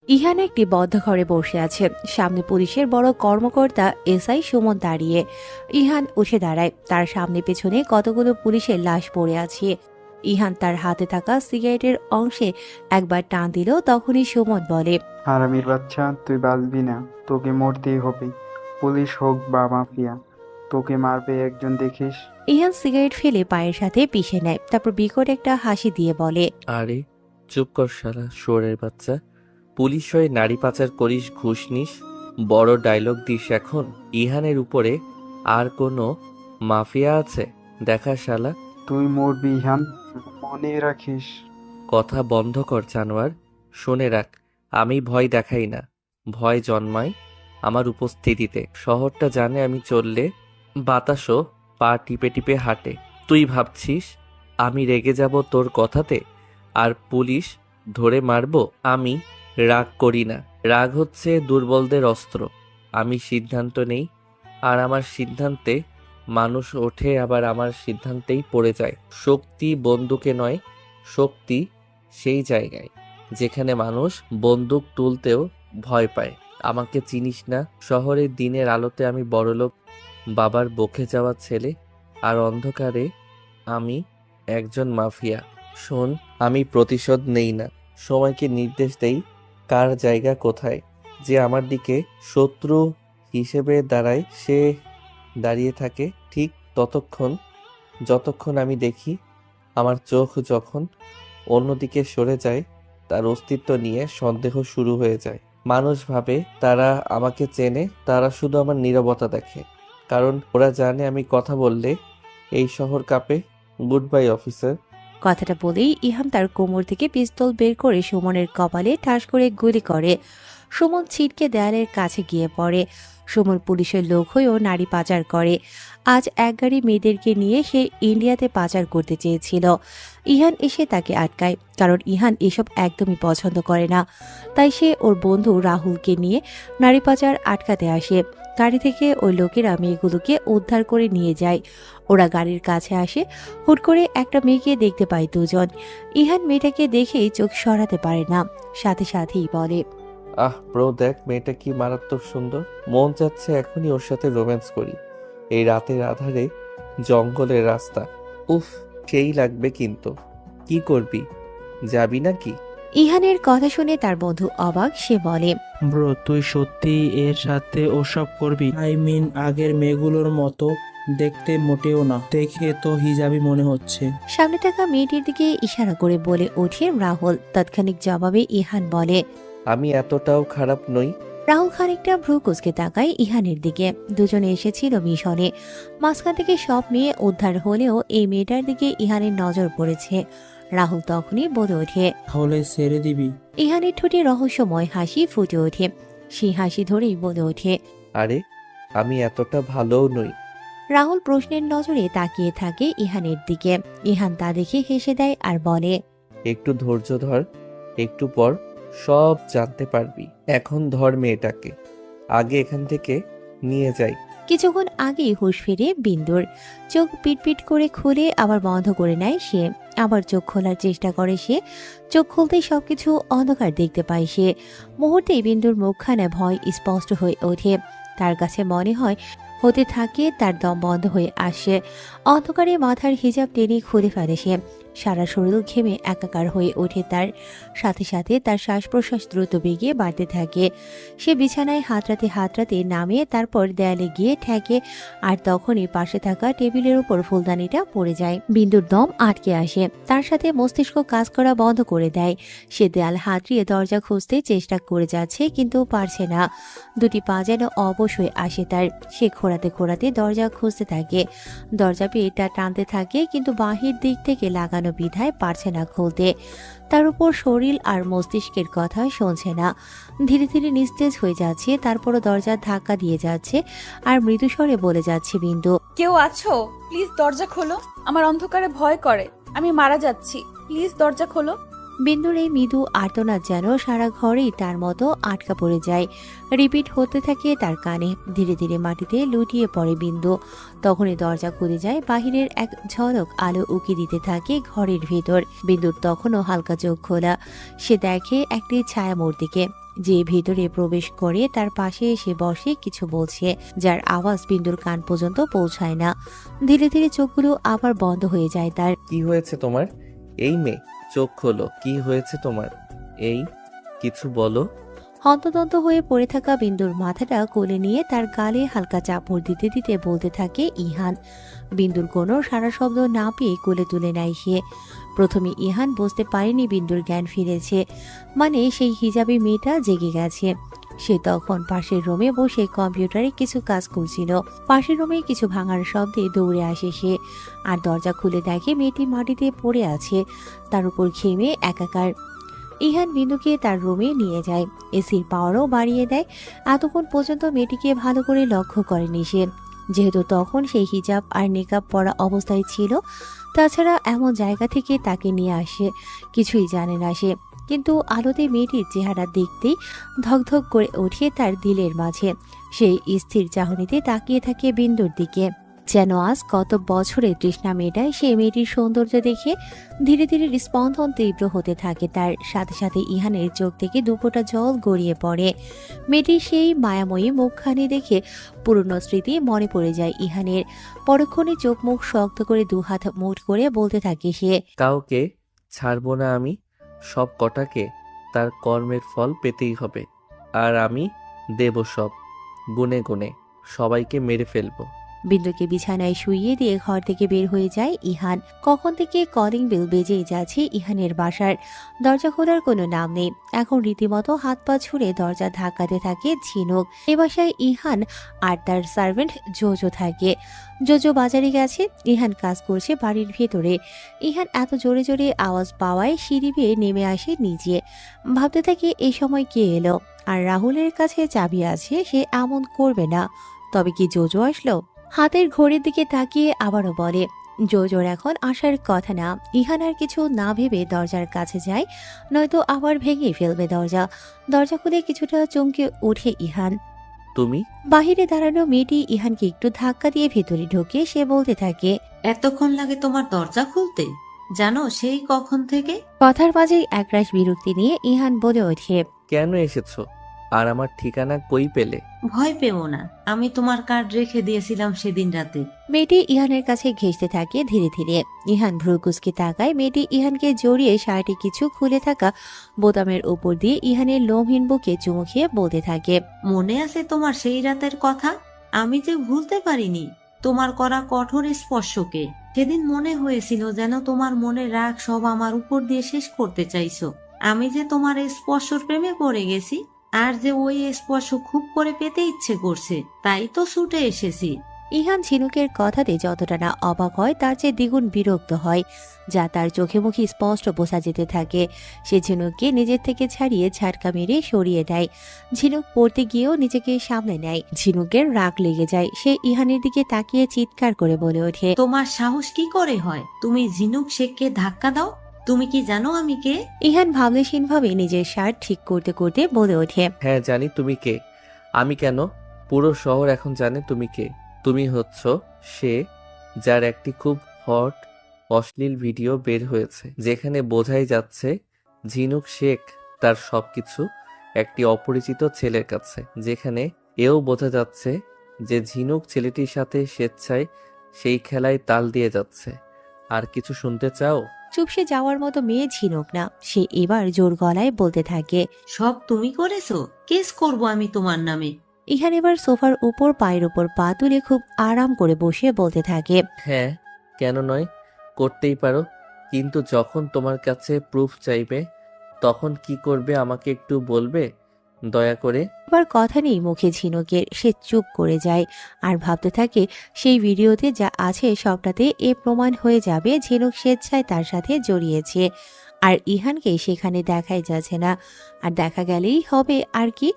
ইহান একটি বদ্ধ ঘরে বসে আছে। সামনে পুলিশের বড় কর্মকর্তা এসআই সুমন দাঁড়িয়ে। ইহান উঠে দাঁড়ায়। তার সামনে পেছনে কতগুলো পুলিশের লাশ পড়ে আছে। ইহান তার হাতে থাকা সিগারেটের অংশে একবার টান দিল, তখনই সুমন বলে, হারামির বাচ্চা, তুই বাঁচবি না, তোকে মরতেই হবে। পুলিশ হোক বা মাফিয়া, তোকে মারবে একজন, দেখিস। ইহান সিগারেট ফেলে পায়ের সাথে পিষে নেয়, তারপর বিকট একটা হাসি দিয়ে বলে, আরে চুপ কর শালা শুয়োরের বাচ্চা। পুলিশ হয়ে নারী পাচার করিস, ঘুষ নিস, বড় ডায়লগ দিস এখন। ইহানের উপরে আর কোনো মাফিয়া আছে দেখা শালা? তুই মরবি ইহান, মনে রাখিস। কথা বন্ধ কর জানোয়ার। শুনে রাখ, আমি ভয় দেখাই না, ভয় জন্মায় আমার উপস্থিতিতে। শহরটা জানে আমি চললে বাতাসও পা টিপে টিপে হাঁটে। তুই ভাবছিস আমি রেগে যাব তোর কথাতে আর পুলিশ ধরে মারবো? আমি রাগ করি না, রাগ হচ্ছে দুর্বলদের অস্ত্র। আমি সিদ্ধান্ত নেই, আর আমার সিদ্ধান্তে মানুষ ওঠে, আবার আমার সিদ্ধান্তেই পড়ে যায়। শক্তি বন্দুকে নয়, শক্তি সেই জায়গায় যেখানে মানুষ বন্দুক তুলতেও ভয় পায়। আমাকে চিনিস না? শহরের দিনের আলোতে আমি বড়লোক বাবার বকে যাওয়া ছেলে, আর অন্ধকারে আমি একজন মাফিয়া। শোন, আমি প্রতিশোধ নেই না, সময়কে নির্দেশ দেই কার জায়গা কোথায়। যে আমার দিকে শত্রু হিসেবে দাঁড়ায় সে দাঁড়িয়ে থাকে ঠিক ততক্ষণ যতক্ষণ আমি দেখি আমার চোখ যখন অন্যদিকে সরে যায়, তার অস্তিত্ব নিয়ে সন্দেহ শুরু হয়ে যায়। মানুষ ভাবে তারা আমাকে চেনে, তারা শুধু আমার নীরবতা দেখে, কারণ ওরা জানে আমি কথা বললে এই শহর কাঁপে। Good bye officer. কথাটা বলেই ইহান তার কোমর থেকে পিস্তল বের করে সুমনের কপালে ঠাস করে গুলি করে। সুমন ছিটকে দেয়ালের কাছে গিয়ে পড়ে। সুমন পুলিশের লোক হয়েও নারী পাচার করে। আজ এক গাড়ি মেয়েদেরকে নিয়ে সে ইন্ডিয়াতে পাচার করতে চেয়েছিল। ইহান এসে তাকে আটকায়, কারণ ইহান এসব একদমই পছন্দ করে না। তাই সে ওর বন্ধু রাহুলকে নিয়ে নারী পাচার আটকাতে আসে। গাড়ি থেকে ওই লোকেরা মেয়েগুলোকে উদ্ধার করে নিয়ে যায়। ওরা গাড়ির কাছে আসে। হুট করে একটা মেয়েকে দেখতে পায় দুজন। ইহান মেয়েটাকে দেখেই চোখ সরাতে পারে না, সাথে সাথেই বলে, আহ ব্রো, দেখ মেয়েটা কি মারাত্মক সুন্দর। মন চাচ্ছে এখনই ওর সাথে রোম্যান্স করি, এই রাতের আধারে জঙ্গলের রাস্তা। উফ, সেই লাগবে। কিন্তু কি করবি, যাবি নাকি? ইহানের কথা শুনে তার বন্ধু অবাক। সে বলে, ব্রো, তুই সত্যি এর সাথে ওসব করবি? আগের মেয়েগুলোর মতো দেখতে মোটেও না, দেখে তো হিজাবি মনে হচ্ছে। সামনে থাকা মেয়েটির দিকে ইশারা করে বলে ওঠে রাহুল। তাৎক্ষণিক জবাবে ইহান বলে, আমি এতটাও খারাপ নই। রাহুল খানিকটা ভ্রু কুঁচকে তাকায় ইহানের দিকে। দুজনে এসেছিল মিশনে। মাঝখান থেকে সব মেয়ে উদ্ধার হলেও এই মেয়েটার দিকে ইহানের নজর পড়েছে। রাহুল তখনই বলে ওঠে, তাহলে ছেড়ে দিবি? ইহানের ঠোঁটে রহস্যময় হাসি ফুটে ওঠে। সেই হাসি ধরেই বলে ওঠে, আরে আমি এতটা ভালোও নই। রাহুল প্রশ্নের নজরে তাকিয়ে থাকে ইহানের দিকে। ইহান তা দেখে হেসে দেয় আর বলে, একটু ধৈর্য ধর, একটু পর সব জানতে পারবি। এখন ধর মেয়েটাকে, আগে এখান থেকে নিয়ে যাই। কিছুক্ষণ আগেই হুঁশ ফিরে বিন্দুর। চোখ পিটপিট করে খুলে আবার বন্ধ করে নেয় সে। আবার চোখ খোলার চেষ্টা করে সে। চোখ খুলতেই সবকিছু অন্ধকার দেখতে পায় সে। মুহূর্তেই বিন্দুর মুখখানা ভয় স্পষ্ট হয়ে ওঠে। তার কাছে মনে হয় হতে থাকে তার দম বন্ধ হয়ে আসে। অন্ধকারে মাথার হিজাব টেনে খুলে ফেলে সে। সারা শরীর ঘেমে একাকার হয়ে ওঠে তার। সাথে সাথে তার শ্বাস প্রশ্বাস দ্রুত বেগে বাড়তে থাকে। সে বিছানায় হাতড়াতে নামে, তারপর দেয়ালে গিয়ে ঠেকে। আর তখনই পাশে থাকা টেবিলের উপর ফুলদানিটা পড়ে যায়। বিন্দুর দম আটকে আসে। তার সাথে মস্তিষ্ক কাজ করা বন্ধ করে দেয়। সে দেয়াল হাতড়িয়ে দরজা খুঁজতে চেষ্টা করে যাচ্ছে, কিন্তু পারছে না। দুটি পা যেন অবশ হয়ে আসে তার। সে খোঁড়াতে দরজা খুঁজতে থাকে। দরজা পেয়ে এটা টানতে থাকে, কিন্তু বাহির দিক থেকে লাগানো বিধায় পারছে না খুলতে। তার উপর শরীর আর মস্তিষ্কের কথা শুনছে না। ধীরে ধীরে নিস্তেজ হয়ে যাচ্ছে। তারপরও দরজার ধাক্কা দিয়ে যাচ্ছে আর মৃদুস্বরে বলে যাচ্ছে, বিন্দু, কেউ আছো? প্লিজ দরজা খোলো, আমার অন্ধকারে ভয় করে, আমি মারা যাচ্ছি, প্লিজ দরজা খোলো। বিন্দুর এই মৃদু আর্তনাদ যেন সারা ঘরেই তার মতো আটকা পড়ে যায়। রিপিট হতে থাকে তার কানে। ধীরে ধীরে মাটিতে লুটিয়ে পড়ে বিন্দু। তখনই দরজা খুলে যায়, বাহিরের এক ঝলক আলো উকি দিতে থাকে ঘরের ভেতর। বিন্দুর তখনও হালকা চোখ খোলা। সে দেখে একটি ছায়ামূর্তিকে, যে ভেতরে প্রবেশ করে তার পাশে এসে বসে কিছু বলছে, যার আওয়াজ বিন্দুর কান পর্যন্ত পৌঁছায় না। ধীরে ধীরে চোখগুলো আবার বন্ধ হয়ে যায় তার। কি হয়েছে তোমার? এই মেয়ে, চোখ খোলো। কি হয়েছে তোমার? এই, কিছু বলো। হন্তদন্ত হয়ে পড়ে থাকা বিন্দুর মাথাটা কোলে নিয়ে তার গালে হালকা চাপড় দিতে দিতে বলতে থাকে ইহান। বিন্দুর কোনো সারা শব্দ না পেয়ে কোলে তুলে নেয় সে। প্রথমে ইহান বুঝতে পারেনি বিন্দুর জ্ঞান ফিরেছে, মানে সেই হিজাবি মেয়েটা জেগে গেছে। সে তখন পাশের রুমে বসে কম্পিউটারে কিছু কাজ করছিল। পাশের রুমে কিছু ভাঙার শব্দে দৌড়ে আসে সে, আর দরজা খুলে দেখে মেয়েটি মাটিতে পড়ে আছে, তার উপর ঘেমে একাকার। ইহান বিন্দুকে তার রুমে নিয়ে যায়, এসির পাওয়ারও বাড়িয়ে দেয়। এতক্ষণ পর্যন্ত মেয়েটিকে ভালো করে লক্ষ্য করেনি সে, যেহেতু তখন সেই হিজাব আর নেকাব পরা অবস্থায় ছিল। তাছাড়া এমন জায়গা থেকে তাকে নিয়ে আসে, কিছুই জানে না সে। কিন্তু আলোতে মেয়েটির চেহারা দেখতেই ধকধক করে ওঠে তার দিলের মাঝে। সেই স্থির চাহনিতে তাকিয়ে থাকে বিন্দুর দিকে, যেন আজ কত বছরের তৃষ্ণা মেয়েটায় সেই মেয়েটির সৌন্দর্য দেখে। ধীরে ধীরে স্পন্দন তীব্র হতে থাকে তার, সাথে সাথে ইহানের চোখ থেকে দুপোটা জল গড়িয়ে পড়ে। মেয়েটির সেই মায়াময়ী মুখখানি দেখে পুরনো স্মৃতি মনে পড়ে যায় ইহানের। পরক্ষণে চোখ মুখ শক্ত করে দুহাত মুঠ করে বলতে থাকে সে, কাউকে ছাড়বো না আমি। সব কটাকে তার কর্মের ফল পেতেই হবে। আর আমি দেব সব, গুনে গুনে সবাইকে মেরে ফেলবো। বিন্দুকে বিছানায় শুইয়ে দিয়ে ঘর থেকে বের হয়ে যায় ইহান। কখন থেকে কলিং বেল বেজেই যাচ্ছে ইহানের বাসার। দরজা খোলার কোনো নাম নেই। এখন রীতিমতো হাত পা ছুড়ে দরজা ধাক্কাতে থাকে ঝিনুক। এ বাসায় ইহান আর তার সার্ভেন্ট জোজো থাকে। জোজো বাজারে গেছে, ইহান কাজ করছে বাড়ির ভেতরে। ইহান এত জোরে জোরে আওয়াজ পাওয়ায় সিঁড়ি বেয়ে নেমে আসে নিচে। ভাবতে থাকে এই সময় কে এলো, আর রাহুলের কাছে চাবি আছে, সে এমন করবে না। তবে কি জোজো আসলো? হাতের ঘড়ির দিকে তাকিয়ে আবারও বলে, জোজোর এখন আসার কথা না। ইহান আর কিছু না ভেবে দরজার কাছে যায়, নয়তো আবার ভেঙে ফেলবে দরজা। দরজা খুলে কিছুটা চমকে ওঠে ইহান। তুমি? বাহিরে দাঁড়ানো মেয়েটি ইহানকে একটু ধাক্কা দিয়ে ভেতরে ঢোকে। সে বলতে থাকে, এতক্ষণ লাগে তোমার দরজা খুলতে? জানো সেই কখন থেকে? কথার মাঝেই একরাশ বিরক্তি নিয়ে ইহান বলে ওঠে, কেন এসেছো? আর আমার ঠিকানা কই পেলে? ভয় পেও না, আমি তোমার কার্ড রেখে দিয়েছিলাম সেদিন রাতে। মেয়েটি ইহানের কাছে ঘেঁষতে থাকে ধীরে ধীরে। ইহান ভ্রুকুচকে তাকায়। মেয়েটি ইহানকে জড়িয়ে শার্টে কিছু খুলে থাকা বোতামের উপর দিয়ে ইহানের লোমহীন বুকে চুমু খেয়ে বলতে থাকে, মনে আছে তোমার সেই রাতের কথা? আমি যে ভুলতে পারিনি তোমার করা কঠোর স্পর্শকে। সেদিন মনে হয়েছিল যেন তোমার মনের রাগ সব আমার উপর দিয়ে শেষ করতে চাইছো। আমি যে তোমার স্পর্শর প্রেমে পড়ে গেছি, আর যে ওই স্পর্শ খুব করে পেতে ইচ্ছে করছে, তাই তো ছুটে এসেছি। ইহান ঝিনুকের কথাতে যতটা না অবাক হয়, তার চেয়ে দ্বিগুণ বিরক্ত হয়, যা তার চোখে মুখে স্পষ্ট বোঝা যেতে থাকে। সে ঝিনুককে নিজের থেকে ছাড়িয়ে ঝাটকা মেরে সরিয়ে দেয়। ঝিনুক পড়তে গিয়েও নিজেকে সামলে নেয়। ঝিনুকের রাগ লেগে যায়। সে ইহানের দিকে তাকিয়ে চিৎকার করে বলে ওঠে, তোমার সাহস কি করে হয় তুমি ঝিনুক শেখকে ধাক্কা দাও? তুমি কি জানো আমি কে? ইহান ভাবলেশীনভাবে নিজের শার্ট ঠিক করতে করতে বলে ওঠে, হ্যাঁ জানি তুমি কে। আমি কেন, পুরো শহর এখন জানে তুমি কে। তুমি হচ্ছ সে যার একটি খুব হট অশ্লীল ভিডিও বের হয়েছে, যেখানে বোঝাই যাচ্ছে ঝিনুক শেখ তার সবকিছু একটি অপরিচিত ছেলের কাছে, যেখানে এও বোঝা যাচ্ছে যে ঝিনুক ছেলেটির সাথে স্বেচ্ছায় সেই খেলায় তাল দিয়ে যাচ্ছে। আর কিছু শুনতে চাও? চুপসে যাওয়ার মতো মেয়ে ঝিনুক না। সে এবার জোর গলায় বলতে থাকে, সব তুমি করেছো? কেস করব আমি তোমার নামে। ইহান এবার সোফার উপর পায়ের উপর পা তুলে খুব আরাম করে বসে বলতে থাকে, হ্যাঁ, কেন নয়, করতেই পারো। কিন্তু যখন তোমার কাছে প্রুফ চাইবে তখন কি করবে আমাকে একটু বলবে দয়া করে? এবার কথা নেই মুখে ঝিনুকের। সে চুপ করে যায় আর ভাবতে থাকে সেই ভিডিওতে যা আছে সবটাতে এ প্রমাণ হয়ে যাবে ঝিনুক স্বেচ্ছায় তার সাথে জড়িয়েছে, আর ইহানকে সেখানে দেখাই যাচ্ছে না। আর দেখা গেলেই হবে আর কি,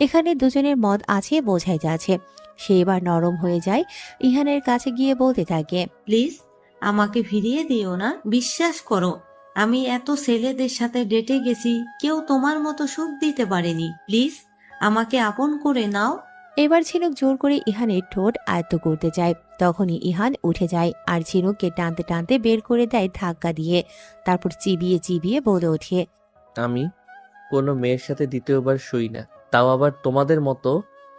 এখানে দুজনের মত আছে বোঝাই যাচ্ছে। সে এবার নরম হয়ে যায়, ইহানের কাছে গিয়ে বলতে থাকে, প্লিজ আমাকে ফিরিয়ে দিও না। বিশ্বাস করো আমি এত ছেলেদের সাথে ডেটে গেছি, কেউ তোমার মতো সুখ দিতে পারেনি। প্লিজ আমাকে আপন করে নাও। এবার ঝিনুক জোর করে ইহানের ঠোঁট আয়ত্ত করতে যায়। তখনই ইহান উঠে যায় আর ঝিনুককে টানতে টানতে বের করে দেয় ধাক্কা দিয়ে। তারপর চিবিয়ে চিবিয়ে বলে ওঠে, আমি কোনো মেয়ের সাথে দ্বিতীয়বার শুই না, তাও আবার তোমাদের মতো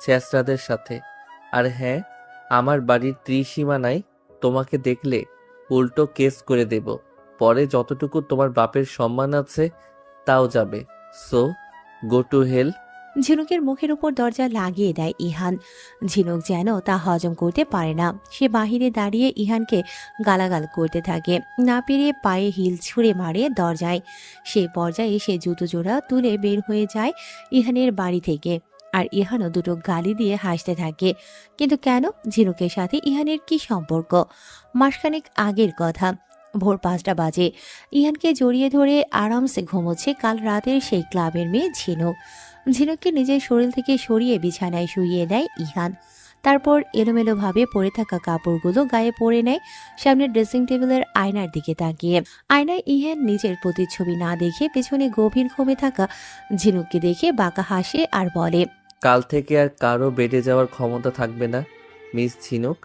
ছেঁচড়াদের সাথে। আর হ্যাঁ, আমার বাড়ির ত্রিসীমানায় তোমাকে দেখলে উল্টো কেস করে দেব। পরে যতটুকু তোমার বাপের সম্মান আছে তাও যাবে। So go to hell. ঝিনুকের মুখের উপর দরজা লাগিয়ে দেয় ইহান। ঝিনুক যেন তা হজম করতে পারে না। সে বাহিরে দাঁড়িয়ে ইহানকে গালাগাল করতে থাকে। না পেরে পায়ে হিল ছুঁড়ে মারে দরজায়। সেই পর্যায়ে সে জুতো জোড়া তুলে বের হয়ে যায় ইহানের বাড়ি থেকে। আর ইহানও দুটো গালি দিয়ে হাসতে থাকে। কিন্তু কেন? ঝিনুকের সাথে ইহানের কি সম্পর্ক? মাসখানেক আগের কথা। ভোর 5টা বাজে। ইহানকে জড়িয়ে ধরে আরামসে ঘুমোচ্ছে কাল রাতের সেই ক্লাবের মেয়ে ঝিনুক। ঝিনুককে নিজের শরীর থেকে সরিয়ে বিছানায় শুইয়ে দেয় ইহান। তারপর এলোমেলোভাবে পরে থাকা কাপড়গুলো গায়ে পরে নেয় সামনের ড্রেসিং টেবিলের আয়নার দিকে তাকিয়ে। আয়নায় ইহান নিজের প্রতিচ্ছবি না দেখে পেছনে গভীর ঘুমে থাকা ঝিনুককে দেখে বাঁকা হাসে আর বলে, কাল থেকে আর কারো বেডে যাওয়ার ক্ষমতা থাকবে না, মিস ঝিনুক।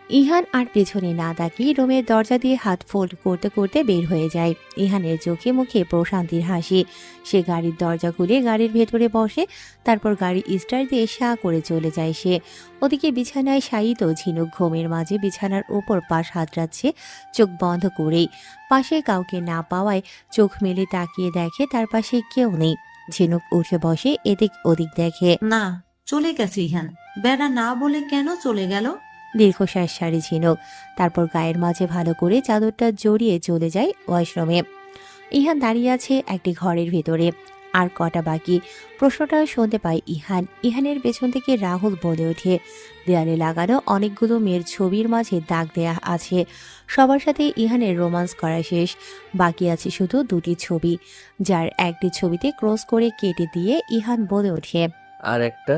ইহান আর পেছনে না তাকিয়ে রুমের দরজা দিয়ে হাত ফোল্ড করতে করতে বের হয়ে যায়। ইহানের চোখে মুখে প্রশান্তির হাসি। সে গাড়ির দরজা খুলে গাড়ির ভেতরে বসে। তারপর গাড়ি স্টার্ট দিয়ে সা করে চলে যায় সে। ওদিকে বিছানায় শায়িত ঝিনুক ঘুমের মাঝে বিছানার ওপর পাশ হাতড়াচ্ছে চোখ বন্ধ করেই। পাশে কাউকে না পাওয়ায় চোখ মেলে তাকিয়ে দেখে তার পাশে কেউ নেই। ঝিনুক উঠে বসে এদিক ওদিক দেখে। না, চলে গেছে ইহান। বেড়া না বলে কেন চলে গেল? দীর্ঘশ্বাস সারি ঝিনুক। তারপর গায়ের মাঝে ভালো করে চাদরটা জড়িয়ে চলে যায় ওয়াশরুমে। ইহান দাঁড়িয়ে আছে একটি ঘরের ভেতরে। আর কটা বাকি? প্রশ্নটা শুনতে পায় ইহান। ইহানের পেছন থেকে রাহুল বলে ওঠে, দেয়ালে লাগানো অনেকগুলো মেয়ের ছবির মাঝে দাগ দেয়া আছে। সবার সাথে ইহানের রোমান্স করা শেষ। বাকি আছে শুধু দুটি ছবি, যার একটি ছবিতে ক্রস করে কেটে দিয়ে ইহান বলে ওঠে, আর একটা,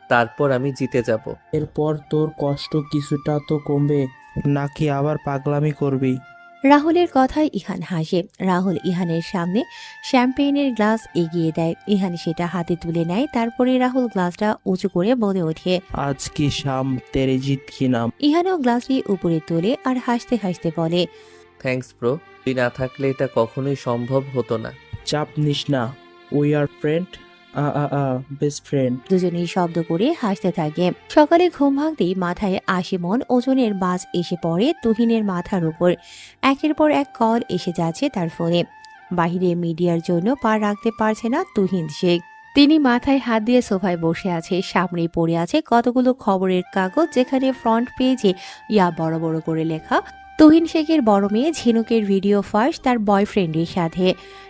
তারপর আমি জিতে যাব। এরপর তোর কষ্ট কিছুটা তো কমবে, নাকি আবার পাগলামি করবি? রাহুলের কথায় ইহান হাসে। রাহুল ইহানের সামনে শ্যাম্পেইনের গ্লাস এগিয়ে দেয়। ইহান সেটা হাতে তুলে নেয়। তারপরে রাহুল গ্লাসটা উঁচু করে বলে ওঠে, আজ কি শাম তেরে জিত কি নাম। ইহানও গ্লাসটি উপরে তোলে আর হাসতে হাসতে বলে, থ্যাঙ্কস ব্রো, তুই না থাকলে এটা কখনোই সম্ভব হতো না। চাপ নিস না, we are friend, best friend. দুজনেই শব্দ করে হাসতে থাকে। সকালে ঘুম ভাঙতেই মাথায় 80 মণ ওজনের বাস এসে পড়ে তুহিনের মাথার উপর। একের পর এক কল এসে যাচ্ছে তার ফোনে। বাহিরে মিডিয়ার জন্য পা রাখতে পারছে না তুহিন শেখ। তিনি মাথায় হাত দিয়ে সোফায় বসে আছে। সামনেই পড়ে আছে কতগুলো খবরের কাগজ, যেখানে ফ্রন্ট পেজে ইয়া বড় বড় করে লেখা, তুহিন শেখের বড় মেয়ে ঝিনুকের ভিডিও ফাঁস তার বয়ফ্রেন্ডের সাথে।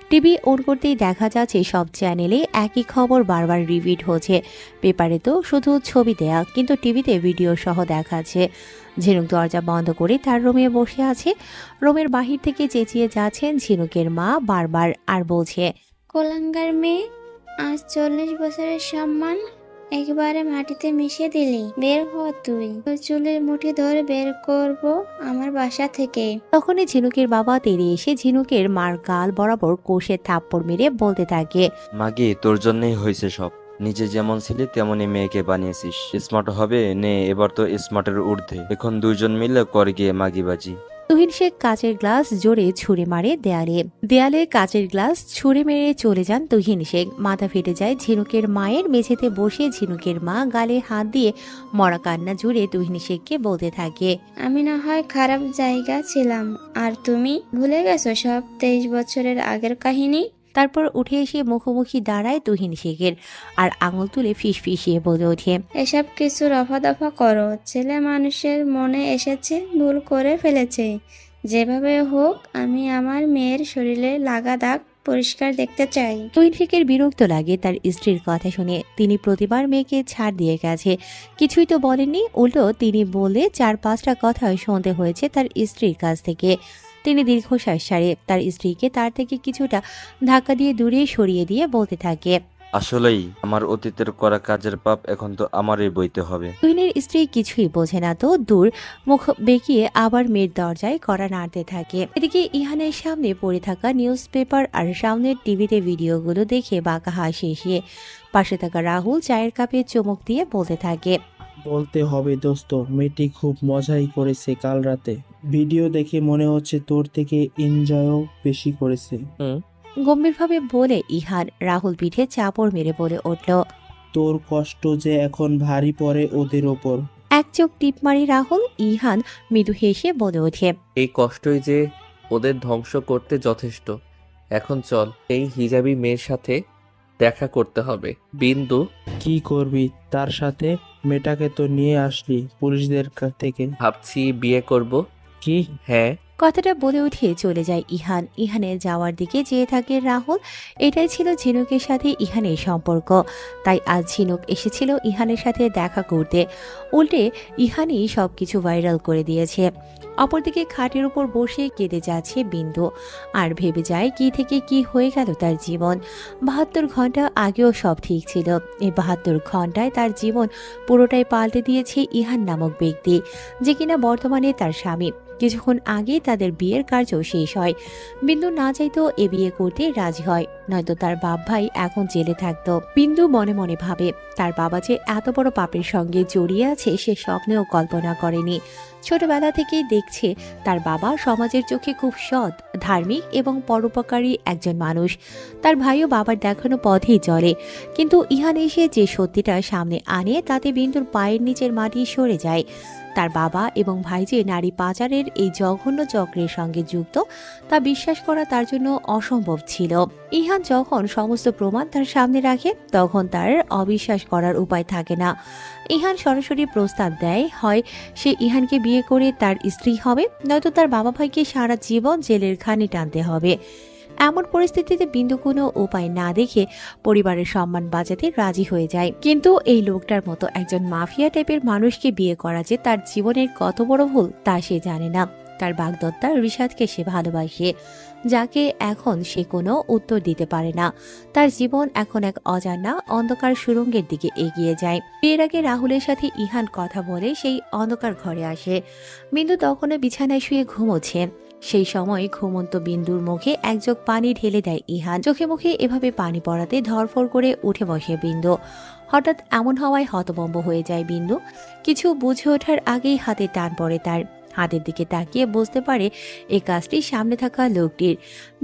টিভি অন করতেই দেখা যাচ্ছে সব চ্যানেলে একই খবর বারবার রিপিট হচ্ছে। পেপারে তো শুধু ছবি দেয়া, কিন্তু টিভিতে ভিডিও সহ দেখাচ্ছে। ঝিনুক দরজা বন্ধ করে তার রুমে বসে আছে। রুমের বাহির থেকে চেঁচিয়ে যাচ্ছেন ঝিনুকের মা বারবার, আর বলছে, কোলাঙ্গার মেয়ে, আজ 40 বছরের সম্মান একবারে মাটিতে মিশিয়ে দিলি। বের হ তুই, তোর চুলের মুঠি ধরে বের করব আমার বাসা থেকে। তখনই ঝিনুকের বাবা তেড়ে এসে ঝিনুকের মার গাল বরাবর কষে থাপ্পড় মেরে বলতে থাকে, মাগি, তোর জন্যই হয়েছে সব। নিজে যেমন ছিলি তেমনই মেয়েকে বানিয়েছিস। স্মার্ট হবে নে, এবার তো স্মার্টের ঊর্ধ্বে। এখন দুইজন মিলে কর গিয়ে মাগিবাজি। তুহিন শেখ কাচের গ্লাস জোরে ছুঁড়ে মারে দেয়ালে কাচের গ্লাস ছুঁড়ে মেরে চলে যান তুহিন শেখ। মাথা ফেটে যায় ঝিনুকের মায়ের। মেঝেতে বসে ঝিনুকের মা গালে হাত দিয়ে মরা কান্না জুড়ে তুহিন শেখকে বলতে থাকে, আমি না হয় খারাপ জায়গা ছিলাম, আর তুমি ভুলে গেছো সব 23 বছরের আগের কাহিনী। তারপর উঠে এসে মুখোমুখি দাঁড়ায় তুহিন শেখের আর আঙুল তুলে ফিসফিসিয়ে বলে ওঠে, এসব কিছু রফা দফা করো। ছেলে মানুষের মনে এসেছে, ভুল করে ফেলেছে। যেভাবে হোক আমি আমার মেয়ের শরীরে লাগা দাগ পরিষ্কার দেখতে চাই। তুহিন শেখের বিরক্ত লাগে তার স্ত্রীর কথা শুনে। তিনি প্রতিবার মেয়েকে ছাড় দিয়ে গেছে, কিছুই তো বলেননি। উল্টো তিনি বলে 4-5টা কথা শুনতে হয়েছে তার স্ত্রীর কাছ থেকে। তিনি দীর্ঘশ্বাস ছাড়ে তার স্ত্রীকে তার থেকে কিছুটা ধাক্কা দিয়ে দূরে সরিয়ে দিয়ে বলতে থাকে, আসলেই আমার অতীতের করা কাজের পাপ এখন তো আমারই বইতে হবে। তুহিনের স্ত্রী কিছুই বোঝে না তো দূর মুখ বেঁকিয়ে আবার মেয়ের দরজায় কড়া নাড়তে থাকে। এদিকে ইহানের সামনে পড়ে থাকা নিউজ পেপার আর সামনের টিভিতে ভিডিওগুলো দেখে বাঁকা হাসি এসে পাশে থাকা রাহুল চায়ের কাপে চুমুক দিয়ে বলতে থাকে। বলতে হবে দোস্ত, মেয়েটি খুব মজাই করেছে কাল রাতে। ভিডিও দেখে মনে হচ্ছে তোর থেকে এনজয়ও বেশি করেছে। গম্ভীরভাবে বলে ইহান রাহুল পিঠে চাপড় মেরে বলে উঠল। তোর কষ্ট যে এখন ভারী পড়ে ওদের ওপর। এক চোখ টিপ মারি রাহুল। ইহান মৃদু হেসে বলে ওঠে। এই কষ্টই যে ওদের ধ্বংস করতে যথেষ্ট। এখন চল, এই হিজাবি মেয়ের সাথে দেখা করতে হবে। বিন্দু, কি করবি তার সাথে? মেয়েটাকে তো নিয়ে আসলি পুলিশদের থেকে। ভাবছি বিয়ে করব। কি? হ্যাঁ। কথাটা বলে উঠে চলে যায় ইহান। ইহানের যাওয়ার দিকে চেয়ে থাকে রাহুল। এটাই ছিল ঝিনুকের সাথে ইহানের সম্পর্ক। তাই আজ ঝিনুক এসেছিল ইহানের সাথে দেখা করতে। উল্টে ইহানই সবকিছু ভাইরাল করে দিয়েছে। অপরদিকে খাটের উপর বসে কেঁদে যাচ্ছে বিন্দু আর ভেবে যায় কি থেকে কি হয়ে গেল তার জীবন। ৭২ ঘন্টা আগেও সব ঠিক ছিল। এই ৭২ ঘন্টায় তার জীবন পুরোটাই পাল্টে দিয়েছে ইহান নামক ব্যক্তি, যে কিনা বর্তমানে তার স্বামী। কিছুক্ষণ আগে তাদের বিয়ের কার্য শেষ হয়। বিন্দু না চাইতেও এ বিয়ে করতে রাজি হয়, নয়তো তার বাপ ভাই এখন জেলে থাকতো। বিন্দু মনে মনে ভাবে তার বাবা যে এত বড় পাপের সঙ্গে জড়িয়ে আছে সে স্বপ্নেও কল্পনা করেনি। ছোটবেলা থেকেই দেখছে তার বাবা সমাজের চোখে খুব সৎ, ধার্মিক এবং পরোপকারী একজন মানুষ। তার ভাইও বাবার দেখানো পথেই চলে। কিন্তু ইহান এসে যে সত্যিটা সামনে আনে তাতে বিন্দুর পায়ের নিচের মাটি সরে যায়। তার বাবা এবং ভাই যে নারী পাচারের এই জঘন্য চক্রের সঙ্গে যুক্ত তা বিশ্বাস করা তার জন্য অসম্ভব ছিল। ইহান যখন সমস্ত প্রমাণ তার সামনে রাখে তখন তার অবিশ্বাস করার উপায় থাকে না। ইহান সরাসরি প্রস্তাব দেয়, হয় সে ইহানকে বিয়ে করে তার স্ত্রী হবে, নয়তো তার বাবা ভাইকে সারা জীবন জেলের খানি টানতে হবে। এমন পরিস্থিতিতে বিন্দু কোনো উপায় না দেখে পরিবারের সম্মান বাঁচাতে রাজি হয়ে যায়। কিন্তু এই লোকটার মতো একজন মাফিয়া টাইপের মানুষকে বিয়ে করা যে তার জীবনের কত বড় ভুল তা সে জানে না। তার বাগদত্তা ঋষাদকে সে ভালোবাসে, যাকে এখন সে কোনো উত্তর দিতে পারে না। তার জীবন এখন এক অজানা অন্ধকার সুড়ঙ্গের দিকে এগিয়ে যায়। বিয়ের আগে রাহুলের সাথে ইহান কথা বলে সেই অন্ধকার ঘরে আসে। বিন্দু তখনও বিছানায় শুয়ে ঘুমোচ্ছে। সেই সময় ঘুমন্ত বিন্দুর মুখে এক জগ পানি ঢেলে দেয় ইহান। চোখে মুখে এভাবে পানি পড়াতে ধরফর করে উঠে বসে বিন্দু। হঠাৎ এমন হওয়ায় হতভম্ব হয়ে যায় বিন্দু। কিছু বুঝে ওঠার আগেই হাতে টান পড়ে তার। হাতের দিকে তাকিয়ে বুঝতে পারে এই কাজটি সামনে থাকা লোকটির।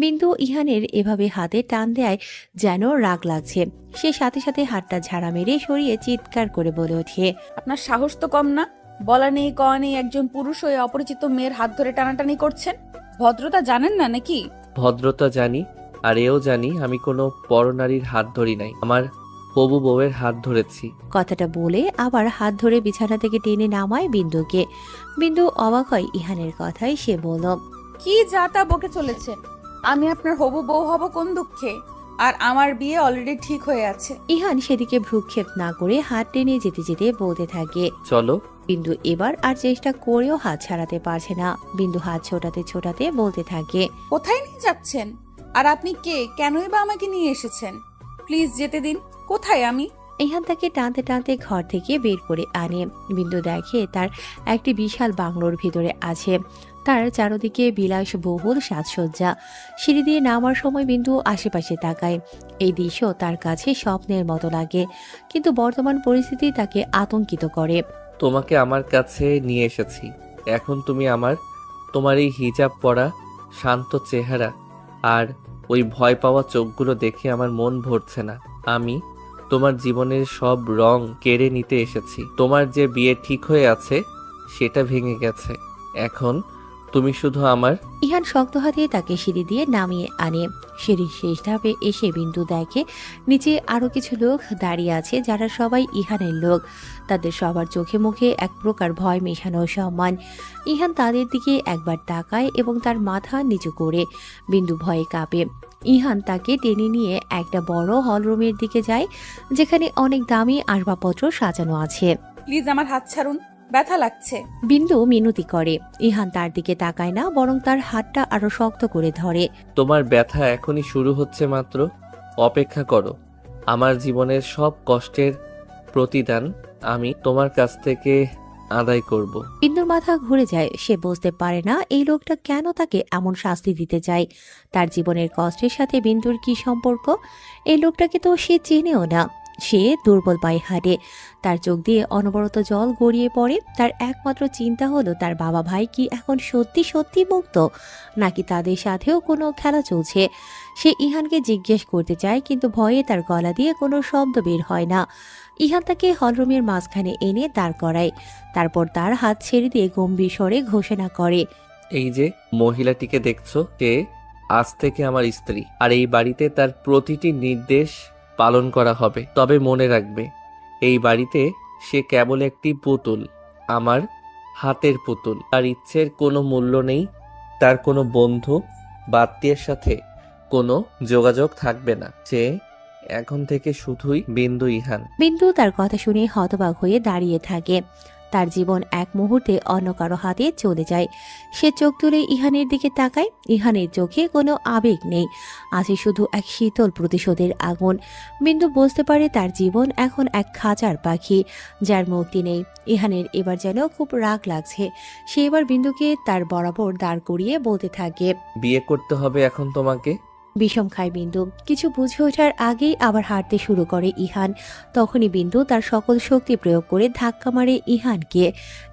বিন্দু ইহানের এভাবে হাতে টান দেয় যেন রাগ লাগছে। সে সাথে সাথে হাতটা ঝাড়া মেরে সরিয়ে চিৎকার করে বলে ওঠে। আপনার সাহস তো কম না, বলা নেই কওয়া নেই একজন পুরুষ হয়ে অপরিচিত মেয়ের হাত ধরে টানাটানি করছেন। ভদ্রতা জানেন না নাকি? ভদ্রতা জানি, আর এও জানি আমি কোনো পরনারীর হাত ধরি নাই, আমার হবু বউয়ের হাত ধরেছি। কথাটা বলে আবার হাত ধরে বিছানা থেকে টেনে নামায় বিন্দুকে। বিন্দু অবাক হয় ইহানের কথায়। সে বলল, কি যা তা বকে চলেছে? আমি আপনার হবু বউ হব কোন দুঃখে? আর আমার বিয়ে অলরেডি ঠিক হয়ে আছে। ইহান সেদিকে ভ্রুক্ষেপ না করে হাত টেনে যেতে যেতে বলতে থাকে। চলো। বিন্দু এবার আর চেষ্টা করেও হাত ছাড়াতে পারছে না। বিন্দু হাত ছোটাতে ছোটাতে বলতে থাকে, কোথায় নিয়ে যাচ্ছেন? আর আপনি কে? কেনই বা আমাকে নিয়ে এসেছেন? প্লিজ যেতে দিন। কোথায় আমি? ইহান তাকে টানতে টানতে ঘর থেকে বের করে আনে। বিন্দু দেখে তার একটি বিশাল বাংলোর ভিতরে আছে। তার চারদিকে বিলাসবহুল সাজসজ্জা। সিঁড়ি দিয়ে নামার সময় বিন্দু আশেপাশে তাকায়। এই দৃশ্য তার কাছে স্বপ্নের মতো লাগে, কিন্তু বর্তমান পরিস্থিতি তাকে আতঙ্কিত করে। তোমাকে আমার কাছে নিয়ে এসেছি। এখন তুমি তোমার এই হিজাব পরা শান্ত চেহারা আর ওই ভয় পাওয়া চোখগুলো দেখে আমার মন ভরছে না। আমি তোমার জীবনের সব রং কেড়ে নিতে এসেছি। তোমার যে বিয়ে ঠিক হয়ে আছে সেটা ভেঙে গেছে। এখন তুমি শুধু আমার। ইহান শক্ত হাতে তাকে সিঁড়ি দিয়ে নামিয়ে আনে। সিঁড়ির শেষ ধাপে এসে বিন্দু দেখে নিচে আরো কিছু লোক দাঁড়িয়ে আছে, যারা সবাই ইহানের লোক। তাদের সবার চোখে মুখে এক প্রকার ভয় মেশানো সম্মান। ইহান তাদের দিকে একবার তাকায় এবং তার মাথা নিচু করে। বিন্দু ভয়ে কাঁপে। ইহান তাকে টেনে নিয়ে একটা বড় হলরুমের দিকে যায়, যেখানে অনেক দামি আসবাবপত্র সাজানো আছে। প্লিজ আমার হাত ছাড়ুন, ব্যথা লাগছে। বিন্দু মিনতি করে। ইহান তার দিকে তাকায় না, বরং তার হাতটা আরো শক্ত করে ধরে। তোমার ব্যথা এখনই শুরু হচ্ছে মাত্র, অপেক্ষা করো। আমার জীবনের সব কষ্টের প্রতিদান আমি তোমার কাছ থেকে আদায় করব। বিন্দুর মাথা ঘুরে যায়। সে বুঝতে পারে না এই লোকটা কেন তাকে এমন শাস্তি দিতে চায়। তার জীবনের কষ্টের সাথে বিন্দুর কি সম্পর্ক? এই লোকটাকে তো সে চেনেও না। সে দুর্বল পায়ে হাঁটে। তার চোখ দিয়ে অনবরত জল গড়িয়ে পড়ে। তার একমাত্র চিন্তা হলো তার বাবা ভাই কি এখন সত্যি সত্যি মুক্ত, নাকি তাদের সাথেও কোনো খেলা চলছে। সে ইহানকে জিজ্ঞেস করতে চায়, কিন্তু ভয়ে তার গলা দিয়ে কোনো শব্দ বের হয় না। ইহান তাকে হলরুমের মাঝখানে এনে দাঁড় করায়। তারপর তার হাত ছেড়ে দিয়ে গম্ভীর স্বরে ঘোষণা করে, এই যে মহিলাটিকে দেখছো, সে আজ থেকে আমার স্ত্রী, আর এই বাড়িতে তার প্রতিটি নির্দেশ পালন করা হবে। তবে মনে রাখবে, এই বাড়িতে সে কেবল একটি পুতুল, আমার হাতের পুতুল। তার ইচ্ছের কোনো মূল্য নেই। তার কোনো বন্ধু বা আত্মীয়ের সাথে কোনো যোগাযোগ থাকবে না। সে এখন থেকে শুধুই বিন্দু ইহান। বিন্দু তার কথা শুনে হতবাক হয়ে দাঁড়িয়ে থাকে। তার জীবন এক মুহূর্তে অন্য কারো হাতে চলে যায়। সে চোখ তুলে ইহানের দিকে তাকায়। ইহানের চোখে কোনো আবেগ নেই, আছে শুধু এক শীতল প্রতিশোধের আগুন। বিন্দু বুঝতে পারে তার জীবন এখন এক খাঁচার পাখি, যার মুক্তি নেই। ইহানের এবার যেন খুব রাগ লাগছে। সে এবার বিন্দুকে তার বরাবর দাঁড় করিয়ে বলতে থাকে, বিয়ে করতে হবে এখন তোমাকে। বিষম খায় বিন্দু। কিছু বুঝে ওঠার আগেই আবার হাঁটতে শুরু করে ইহান। তখনই বিন্দু তার সকল শক্তি প্রয়োগ করে ধাক্কা মারে ইহানকে।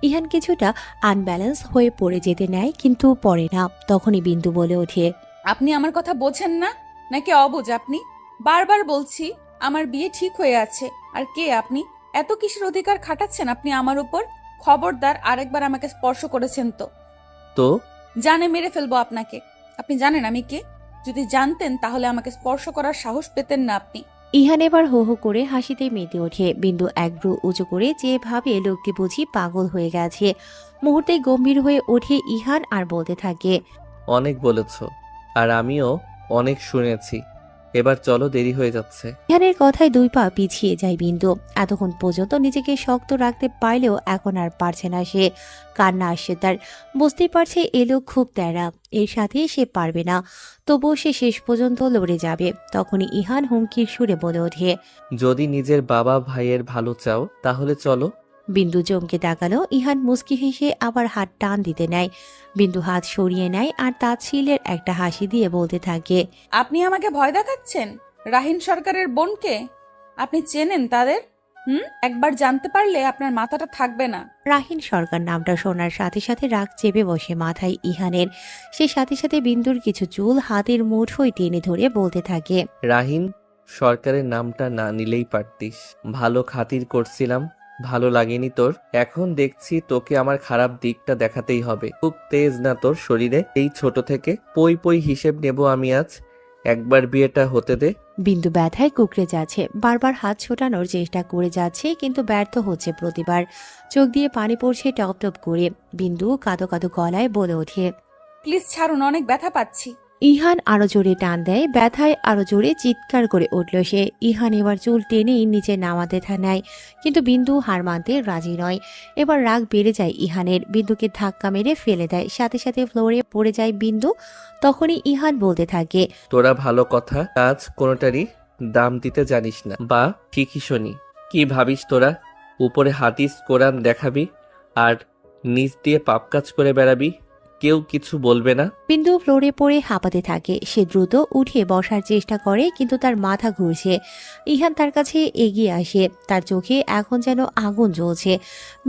ইহান কিছুটা আনব্যালেন্স হয়ে পড়ে যেতে নেয়, কিন্তু পড়ে না। তখনই বিন্দু বলে ওঠে, আপনি আমার কথা বোঝেন না নাকি অবুঝ? আপনি বারবার বলছি আমার বিয়ে ঠিক হয়ে আছে। আর কে আপনি? এত কিসের অধিকার খাটাচ্ছেন আপনি আমার উপর? খবরদার, আরেকবার আমাকে স্পর্শ করেছেন তো জানে মেরে ফেলবো আপনাকে। আপনি জানেন আমি কে? যদি জানতেন তাহলে আমাকে স্পর্শ করার সাহস পেতেন না আপনি। ইহান এবার হো হো করে হাসিতে মেতে ওঠে। বিন্দু এক ভ্রু উঁচু করে যে ভাবে লোকটি বুঝি পাগল হয়ে গেছে। মুহূর্তে গম্ভীর হয়ে ওঠে ইহান আর বলতে থাকে, অনেক বলেছ, আর আমিও অনেক শুনেছি। এবার চলো, দেরি হয়ে যাচ্ছে। ইহানের কথায় দুই পা পিছিয়ে যায় বিন্দু। এতক্ষণ পর্যন্ত নিজেকে শক্ত রাখতে পারলেও এখন আর পারছে না সে। কান্না আসছে তার। বুঝতেই পারছে এ লোক খুব তেড়া, এর সাথে সে পারবে না। তবুও সে শেষ পর্যন্ত লড়ে যাবে। তখনই ইহান হুমকির সুরে বলে ওঠে, যদি নিজের বাবা ভাইয়ের ভালো চাও তাহলে চলো। বিন্দু চমকে তাকালো। ইহান মুচকি হেসে আবার হাত টান দিতে নেয়। বিন্দু হাত সরিয়ে নেয় আর তাচ্ছিলের একটা হাসি দিয়ে বলতে থাকে, আপনি আমাকে ভয় দেখাচ্ছেন? রাহিন সরকারের বোনকে আপনি চেনেন তাদের? একবার জানতে পারলে আপনার মাথাটা থাকবে না। রাহিন সরকার নামটা শোনার সাথে সাথে রাগ চেপে বসে মাথায় ইহানের। সে সাথে সাথে বিন্দুর কিছু চুল হাতের মুঠোয় টেনে ধরে বলতে থাকে, রাহিন সরকারের নামটা না নিলেই পারতিস। ভালো খাতির করছিলাম, ভালো লাগেনি তোর। এখন দেখছি তোকে আমার খারাপ দিকটা দেখাতেই হবে। খুব তেজ না তোর শরীরে? এই ছোট থেকে পই পই হিসেব নেব আমি আজ। একবার বিয়েটা হতে দে। বিন্দু ব্যথায় কুকড়ে যাচ্ছে। বারবার হাত ছোটানোর চেষ্টা করে যাচ্ছে, কিন্তু ব্যর্থ হচ্ছে প্রতিবার। চোখ দিয়ে পানি পড়ছে টপ টপ করে। বিন্দু কাঁদো কাঁদো গলায় বলে ওঠে, প্লিজ ছাড়ুন, অনেক ব্যথা পাচ্ছি। ইহান আরো জোরে টান দেয়। ব্যথায় আরো জোরে চিৎকার করে উঠল সে। ইহান এবার চুল টেনেই নিচে নামাতে নেয়, কিন্তু বিন্দু হার মানতে রাজি নয়। এবার রাগ বেড়ে যায় ইহানের। বিন্দুকে ধাক্কা মেরে ফেলে দেয়। সাথে সাথে ফ্লোরে পড়ে যায় বিন্দু। তখনই ইহান বলতে থাকে, তোরা ভালো কথা কাজ কোনোটারই দাম দিতে জানিস না, বা ঠিকই শুনি। কি ভাবিস তোরা? উপরে হাদিস কোরআন দেখাবি আর নিচ দিয়ে পাপ কাজ করে বেড়াবি? কেউ কিছু বলবে না? বিন্দু ফ্লোরে পড়ে হাঁপাতে থাকে। সে দ্রুত উঠে বসার চেষ্টা করে, কিন্তু তার মাথা ঘুরছে। ইহান তার কাছে এগিয়ে আসে। তার চোখে এখন যেন আগুন জ্বলছে।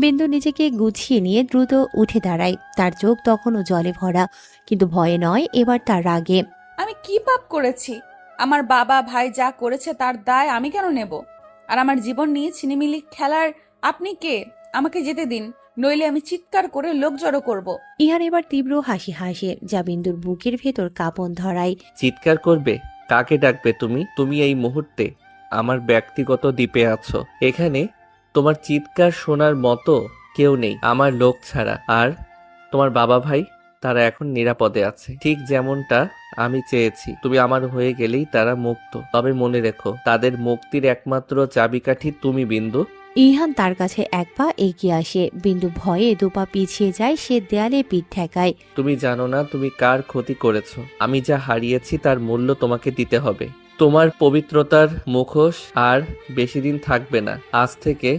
বিন্দু নিজেকে গুছিয়ে নিয়ে দ্রুত উঠে দাঁড়ায়। তার চোখ তখনও জলে ভরা, কিন্তু ভয়ে নয়, এবার তার রাগে। আমি কি পাপ করেছি? আমার বাবা ভাই যা করেছে তার দায় আমি কেন নেব? আর আমার জীবন নিয়ে ছিনিমিলি খেলার আপনি কে? আমাকে যেতে দিন, নইলে আমি চিৎকার করে লোক জড়ো করব। ইহান এবার তীব্র হাসি হাসে, যা বিন্দুর বুকের ভেতর কাঁপন ধরায়। চিৎকার করবে? কাকে ডাকবে তুমি? তুমি এই মুহূর্তে আমার ব্যক্তিগত দ্বীপে আছো। এখানে তোমার চিৎকার শোনার মতো কেউ নেই আমার লোক ছাড়া। আর তোমার বাবা ভাই, তারা এখন নিরাপদে আছে, ঠিক যেমনটা আমি চেয়েছি। তুমি আমার হয়ে গেলেই তারা মুক্ত। তবে মনে রেখো, তাদের মুক্তির একমাত্র চাবিকাঠি তুমি বিন্দু। ইহান তার কাছে এক পা এগিয়ে আসে। বিন্দু ভয়ে দুপা পিছিয়ে যায়। সে দেয়ালে পিঠ ঠেকায়। তুমি জানো না তুমি কার ক্ষতি করেছো। আমি যা হারিয়েছি তার মূল্য তোমাকে দিতে হবে। তোমার পবিত্রতার মুখোশ আর বেশি দিন থাকবে না। আজ থেকে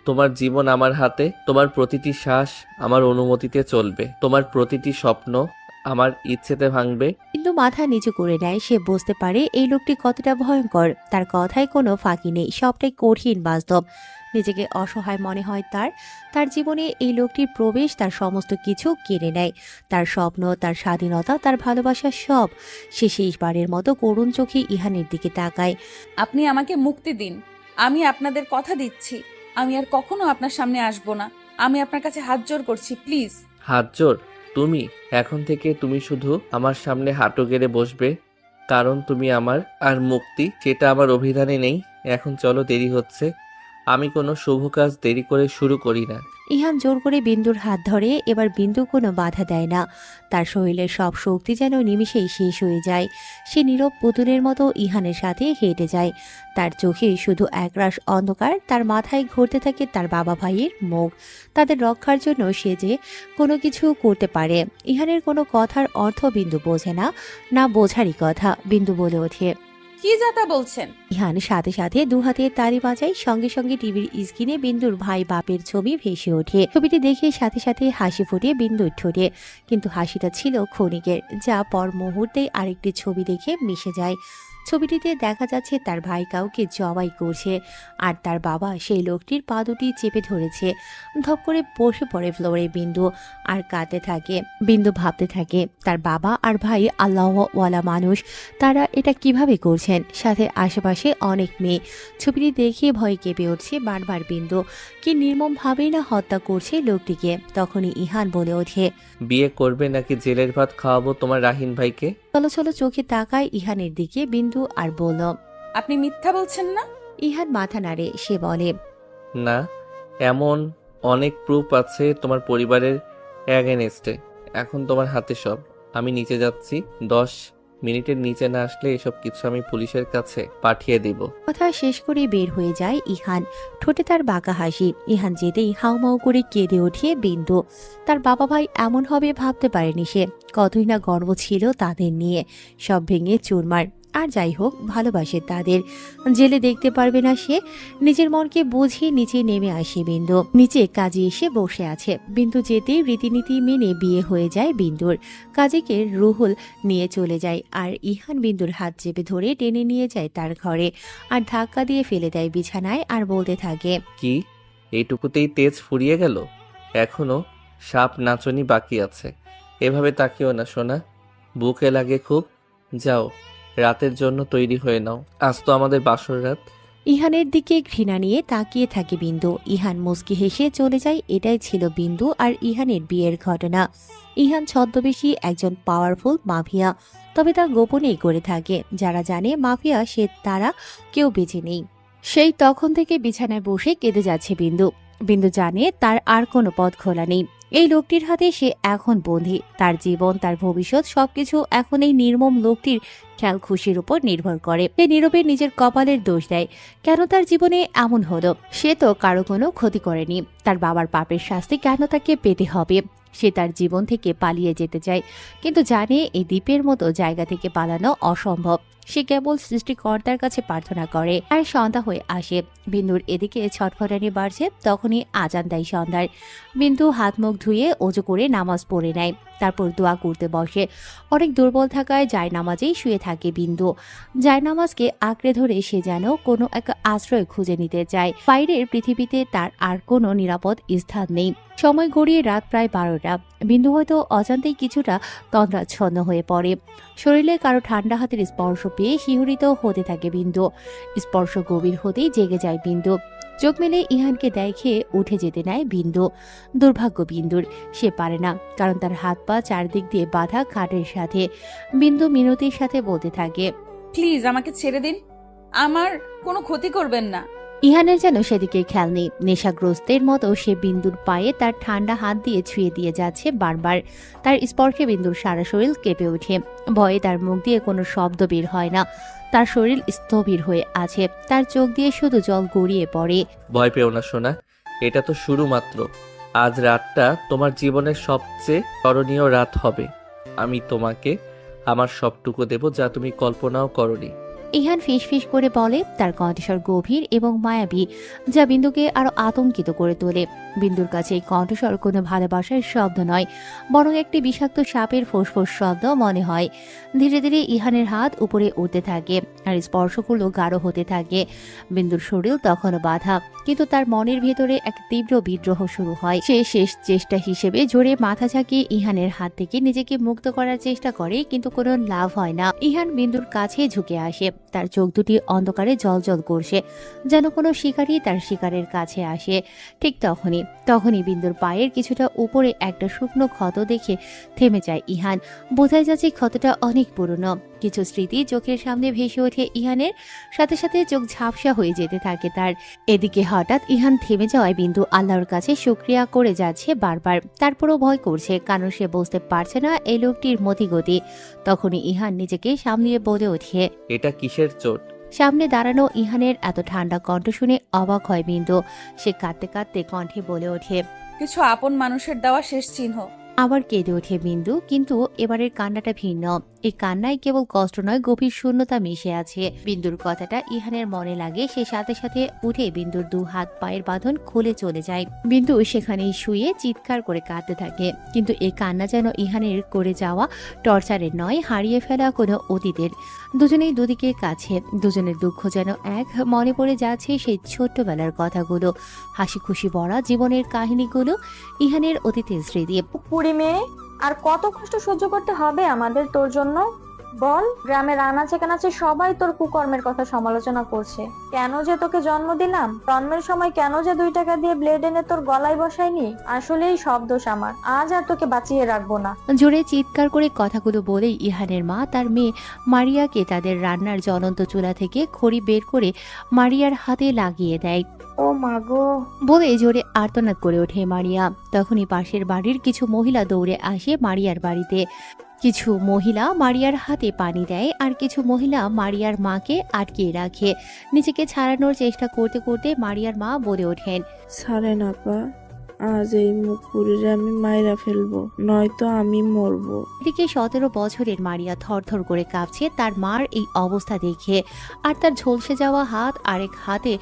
তোমার জীবন আমার হাতে, তোমার প্রতিটি শ্বাস আমার অনুমতিতে চলবে, তোমার প্রতিটি স্বপ্ন আমার ইচ্ছেতে ভাঙবে। কিন্তু মাথা নিচু করে নেয়। সে বুঝতে পারে এই লোকটি কতটা ভয়ঙ্কর। তার কথায় কোনো ফাঁকি নেই, সবটাই কঠিন বাস্তব। নিজেকে অসহায় মনে হয় তার জীবনে এই লোকটির প্রবেশ তার সমস্ত কিছু কেড়ে নেয়, তার স্বপ্ন, তার স্বাধীনতা, তার ভালোবাসা সব। সে শেষবারের মতো করুণ চোখে ইহানের দিকে তাকায়। আপনি আমাকে মুক্তি দিন। আমি আপনাদের কথা দিচ্ছি, আমি আর কখনো আপনার সামনে আসব না। আমি আপনার কাছে হাত জোড় করছি, প্লিজ। হাত জোর? তুমি? এখন থেকে তুমি শুধু আমার সামনে হাঁটু গেড়ে বসবে, কারণ তুমি আমার। আর মুক্তি, সেটা আমার অভিধানে নেই। এখন চলো, দেরি হচ্ছে। আমি কোনো শুভ কাজ দেরি করে শুরু করি না। ইহান জোর করে বিন্দুর হাত ধরে। এবার বিন্দু কোনো বাধা দেয় না। তার শরীরের সব শক্তি যেন নিমিষেই শেষ হয়ে যায়। সে নীরব পুতুলের মতো ইহানের সাথে হেঁটে যায়। তার চোখে শুধু একরাশ অন্ধকার। তার মাথায় ঘুরতে থাকে তার বাবা ভাইয়ের মুখ। তাদের রক্ষার জন্য সে যে কোনো কিছু করতে পারে। ইহানের কোনো কথার অর্থ বিন্দু বোঝে না, না বোঝারই কথা। বিন্দু বলে ওঠে, কি যাতা বলছেন? ইহান সাথে সাথে দুহাতে তালি বাজায়। সঙ্গে সঙ্গে টিভির স্ক্রিনে বিন্দুর ভাই বাপের ছবি ভেসে ওঠে। ছবিটি দেখে সাথে সাথে হাসি ফুটে বিন্দুর ঠোঁটে। কিন্তু হাসিটা ছিল ক্ষণিকের, যা পর মুহূর্তেই আরেকটি ছবি দেখে মিশে যায়। ছবিটিতে দেখা যাচ্ছে তার ভাই কাউকে জবাই করছে, আর তার বাবা সেই লোকটির পা দুটি চেপে ধরেছে। ধপ করে বসে পড়ে ফ্লোরে বিন্দু, আর কাঁদতে থাকে। বিন্দু ভাবতে থাকে, তার বাবা আর ভাই আল্লাহওয়ালা মানুষ, তারা এটা কিভাবে করছেন? সাথে আশেপাশে অনেক মেয়ে। ছবিটি দেখে ভয় কেঁপে উঠছে বারবার বিন্দু। কি নির্মমভাবেই না হত্যা করছে লোকটিকে। তখনই ইহান বলে ওঠে, বিয়ে করবে নাকি জেলের ভাত খাওয়াবো তোমার রাহিন ভাইকে? চলো চলো চোখে তাকায় ইহানের দিকে বিন্দু, আর বলল, আপনি মিথ্যা বলছেন না? ইহান মাথা নাড়ে। সে বলে, না, এমন অনেক প্রুফ আছে তোমার পরিবারের অ্যাগেনেস্টে। এখন তোমার হাতে সব। আমি নিচে যাচ্ছি। 10 মিনিটের নিচে না আসলে এসব কিছু আমি পুলিশের কাছে পাঠিয়ে দেব। কথা শেষ করে বের হয়ে যায় ইহান। ঠোঁটে তার বাঁকা হাসি। ইহান যেতেই হাউমাউ করে কেঁদে ওঠে বিন্দু। তার বাবা ভাই এমন হবে ভাবতে পারেনি সে। কতই না গর্ব ছিল তাদের নিয়ে। সব ভেঙে চুরমার। আর যাই হোক, ভালোবাসে তাদের। জেলে দেখতে পারবে না সে। নিজের মনকে বুঝিয়ে নিচে নেমে আসে বিন্দু। নিচে কাজে এসে বসে আছে। বিন্দু যেতেই রীতিনীতি মেনে বিয়ে হয়ে যায় বিন্দুর। কাজীকে রুহুল নিয়ে চলে যায়, আর ইহান বিন্দুর হাত চেপে ধরে টেনে নিয়ে যায় তার ঘরে, আর ধাক্কা দিয়ে ফেলে দেয় বিছানায়, আর বলতে থাকে, কি এইটুকুতেই তেজ ফুরিয়ে গেল? এখনো সাপ নাচনি বাকি আছে। এভাবে তাকিও না সোনা, বুকে লাগে খুব। যাও, রাতের জন্য তৈরি হয়ে নাও। আজ তো আমাদের বাসর রাত। ইহানের দিকে ঘৃণা নিয়ে তাকিয়ে থাকে বিন্দু। ইহান মুচকি হেসে চলে যায়। এটাই ছিল বিন্দু আর ইহানের বিয়ের ঘটনা। ইহান ছদ্মবেশী একজন পাওয়ারফুল মাফিয়া, তবে তা গোপনেই করে থাকে। যারা জানে মাফিয়া সে, তারা কেউ বেঁচে নেই। সেই তখন থেকে বিছানায় বসে কেঁদে যাচ্ছে বিন্দু। বিন্দু জানে তার আর কোনো পথ খোলা নেই। এই লোকটির হাতে সে এখন বন্দী। তার জীবন, তার ভবিষ্যৎ সবকিছু এখন এই নির্মম লোকটির খেয়াল খুশির উপর নির্ভর করে। সে নীরবে নিজের কপালের দোষ দেয়। কেন তার জীবনে এমন হলো? সে তো কারো কোনো ক্ষতি করেনি। তার বাবার পাপের শাস্তি কেন তাকে পেতে হবে? সে তার জীবন থেকে পালিয়ে যেতে চায়, কিন্তু জানে এই দ্বীপের মতো জায়গা থেকে পালানো অসম্ভব। সে কেবল সৃষ্টিকর্তার কাছে প্রার্থনা করে। আর সন্ধ্যা হয়ে আসে। বিন্দুর এদিকে ছটফটানি বাড়ছে। তখনই আজান দেয় সন্ধ্যার। বিন্দু হাত মুখ ধুয়ে অজু করে নামাজ পড়ে নেয়। তারপর দোয়া করতে বসে। অনেক দুর্বল থাকায় জায়নামাজেই শুয়ে থাকে বিন্দু। জায়নামাজকে আঁকড়ে ধরে সে যেন কোনো এক আশ্রয় খুঁজে নিতে চায়। বাইরের পৃথিবীতে তার আর কোনো নিরাপদ স্থান নেই। সময় গড়িয়ে রাত প্রায় 12টা। বিন্দু হয়তো অজান্তেই কিছুটা তন্দ্রাচ্ছন্ন হয়ে পড়ে। শরীরে কারো ঠান্ডা হাতের স্পর্শ পেয়ে শিহরিত হতে থাকে বিন্দু। স্পর্শ গভীর হতেই জেগে যায় বিন্দু। চোখ মেলে ইহানকে দেখে উঠে যেতে নেয় বিন্দু। দুর্ভাগ্য বিন্দুর, সে পারে না, কারণ তার হাত পা চারদিক দিয়ে বাঁধা খাটের সাথে। বিন্দু মিনতির সাথে বলতে থাকে, প্লিজ আমাকে ছেড়ে দিন, আমার কোনো ক্ষতি করবেন না। ইহানের যেন সেদিকে খেয়াল নেই। নেশাগ্রস্তের মতো সে বিন্দুর পায়ে তার ঠান্ডা হাত দিয়ে ছুঁয়ে দিয়ে যাচ্ছে বারবার। তার স্পর্শে বিন্দুর সারা শরীর কেঁপে ওঠে। ভয়ে তার মুখ দিয়ে কোনো শব্দ বের হয় না। তার শরীর স্থবির হয়ে আছে। তার চোখ দিয়ে শুধু জল গড়িয়ে পড়ে। ভয় পেও না সোনা, এটা তো শুরু মাত্র। আজ রাতটা তোমার জীবনের সবচেয়ে স্মরণীয় রাত হবে। আমি তোমাকে আমার সবটুকু দেব, যা তুমি কল্পনাও করনি। ইহান ফিসফিস করে বলে, তার কণ্ঠস্বর গভীর এবং মায়াবী, যা বিন্দুকে আরো আতঙ্কিত করে তোলে। বিন্দুর কাছে এই কণ্ঠস্বর কোনো ভালোবাসার শব্দ নয়, বরং একটি বিষাক্ত সাপের ফোঁস শব্দ মনে হয়। ধীরে ধীরে ইহানের হাত উপরে উঠতে থাকে আর স্পর্শগুলো গাঢ় হতে থাকে। বিন্দুর শরীর তখনও বাধা, কিন্তু তার মনের ভেতরে এক তীব্র বিদ্রোহ শুরু হয়। সে শেষ চেষ্টা হিসেবে জোরে মাথা ঝাঁকিয়ে ইহানের হাত থেকে নিজেকে মুক্ত করার চেষ্টা করে, কিন্তু কোনো লাভ হয় না। ইহান বিন্দুর কাছে ঝুঁকে আসে, তার চোখ দুটি অন্ধকারে জ্বলজ্বল করছে, যেন কোনো শিকারী তার শিকারের কাছে আসে। ঠিক তখনই বিন্দুর পায়ের কিছুটা উপরে একটা শুকনো ক্ষত দেখে থেমে যায় ইহান। বোঝাই যাচ্ছে ক্ষতটা অনেক পুরনো। কিছু স্মৃতি চোখের সামনে ভেসে ওঠে ইহানের, সাথে সাথে চোখ ঝাপসা হয়ে যেতে থাকে তার। এদিকে হঠাৎ ইহান থেমে যাওয়ায় বিন্দু আল্লাহর কাছে শুকরিয়া করে যাচ্ছে বারবার। তারপরও ভয় করছে, কারণ সে বুঝতে পারছে না এই লোকটির মতিগতি। তখনই ইহান নিজেকে সামলিয়ে বলে ওঠে। এটা কিসের চোট? সামনে দাঁড়ানো ইহানের এত ঠান্ডা কণ্ঠ শুনে অবাক হয় বিন্দু। সে কাঁদতে কাঁদতে কণ্ঠে বলে ওঠে, কিছু আপন মানুষের দেওয়া শেষ চিহ্ন। আবার কেঁদে ওঠে বিন্দু, কিন্তু এবারের কান্নাটা ভিন্ন। এই কান্নায় কেবল কষ্ট নয়, গভীর শূন্যতা মিশে আছে। বিন্দুর কথাটা ইহানের মনে লাগে। সে সাথে সাথে উঠে বিন্দুর 2 হাত পায়ের বাঁধন খুলে চলে যায়। বিন্দু সেখানেই শুয়ে চিৎকার করে কাঁদতে থাকে, কিন্তু এই কান্না যেন ইহানের করে যাওয়া টর্চারের নয়, হারিয়ে ফেলা কোনো অতীতের। দুজনেই দুদিকে কাছে, দুজনের দুঃখ যেন এক। মনে পড়ে যাচ্ছে সেই ছোট্টবেলার কথাগুলো, হাসি খুশি ভরা জীবনের কাহিনীগুলো, ইহানের অতীতের স্মৃতি। পুরি মেয়ে, আর কত কষ্ট সহ্য করতে হবে আমাদের তোর জন্য বল? গ্রামের আনাচে কানাচে সবাই তোর কুকর্মের কথা সমালোচনা করছে। কেন যে তোকে জন্ম দিলাম, জন্মের সময় কেন যে 2 টাকা দিয়ে ব্লেড এনে তোর গলায় বসাইনি, আসলেই সব দোষ আমার। আজ আর তোকে বাঁচিয়ে রাখবো না। জোরে চিৎকার করে কথাগুলো বলেই ইহানের মা তার মেয়ে মারিয়াকে তাদের রান্নার জ্বলন্ত চুলা থেকে খড়ি বের করে মারিয়ার হাতে লাগিয়ে দেয়। ও মা গো বলে জোরে আর্তনাদ করে ওঠে মারিয়া। তখনই পাশের বাড়ির কিছু মহিলা দৌড়ে আসে মারিয়ার বাড়িতে। কিছু মহিলা মারিয়ার হাতে পানি দেয়, আর কিছু মহিলা মারিয়ার মাকে আটকিয়ে রাখে। নিজেকে ছাড়ানোর চেষ্টা করতে করতে মারিয়ার মা বলে ওঠেন, ছাড়েন আপা, আজ এই মুখ পুরীরে আমি মাইরা ফেলবো, নয়তো আমি মরবো। এদিকে 17 বছরের মারিয়া থরথর করে কাঁপছে তার মার এই অবস্থা দেখে, আর তার ঝলসে যাওয়া হাত আরেক হাতে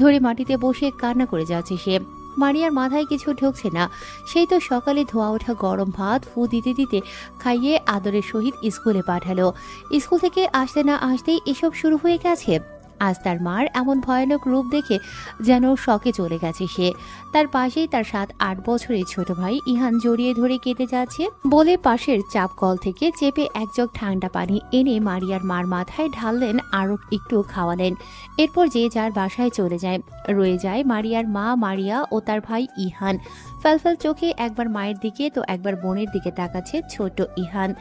ধরে মাটিতে বসে কান্না করে যাচ্ছে সে। মারিয়ার মাথায় কিছু ঢুকছে না। সেই তো সকালে ধোয়া ওঠা গরম ভাত ফু দিতে দিতে খাইয়ে আদরের সহিত স্কুলে পাঠালো। স্কুল থেকে আসতে না আসতেই এসব শুরু হয়ে গেছে। আজ তার মার এমন ভয়ানক রূপ দেখে যেন শকে চলে গেছে সে। তার পাশেই তার 7-8 বছরের ছোট ভাই ইহান জড়িয়ে ধরে কেঁদে যাচ্ছে। বলে পাশের চাপ কল থেকে চেপে 1 জগ ঠান্ডা পানি এনে মারিয়ার মার মাথায় ঢাললেন, আরো একটু খাওয়ালেন। এরপর যে যার বাসায় চলে যায়। রয়ে যায় মারিয়ার মা, মারিয়া ও তার ভাই ইহান। ফ্যালফ্যাল চোখে একবার মায়ের দিকে তো একবার বোনের দিকে তাকাচ্ছে ছোট ইহান।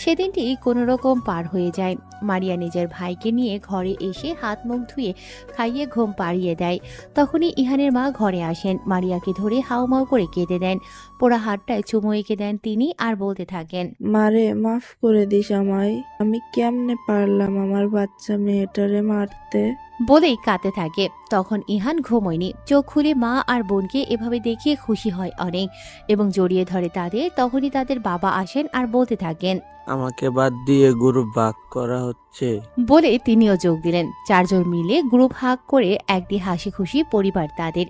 সেদিনটি কোনো রকম পার হয়ে যায়। মারিয়া নিজের ভাইকে নিয়ে ঘরে এসে হাত মুখ ধুয়ে খাইয়ে ঘুম পাড়িয়ে দেয়। তখনই ইহানের মা ঘরে আসেন, মারিয়াকে ধরে হাউমাউ করে কেঁদে দেন। পোড়া হাতটায় চুমু এঁকে দেন তিনি, আর বলতে থাকেন, মারে মাফ করে দিস আমায়, আমি কেমনে পারলাম আমার বাচ্চা মেয়েটারে মারতে। বলেই কাঁদতে থাকে। তখন ইহান ঘুমোয়নি। চোখ খুলে মা আর বোনকে এভাবে দেখিয়ে খুশি হয় অনেক এবং জড়িয়ে ধরে তাদের। তখনই তাদের বাবা আসেন আর বলতে থাকেন, আমাকে বাদ দিয়ে গ্রুপ ভাগ করা হচ্ছে। বলে তিনিও যোগ দিলেন। 4 জন মিলে গ্রুপ হাগ করে একটি হাসি খুশি পরিবার তাদের,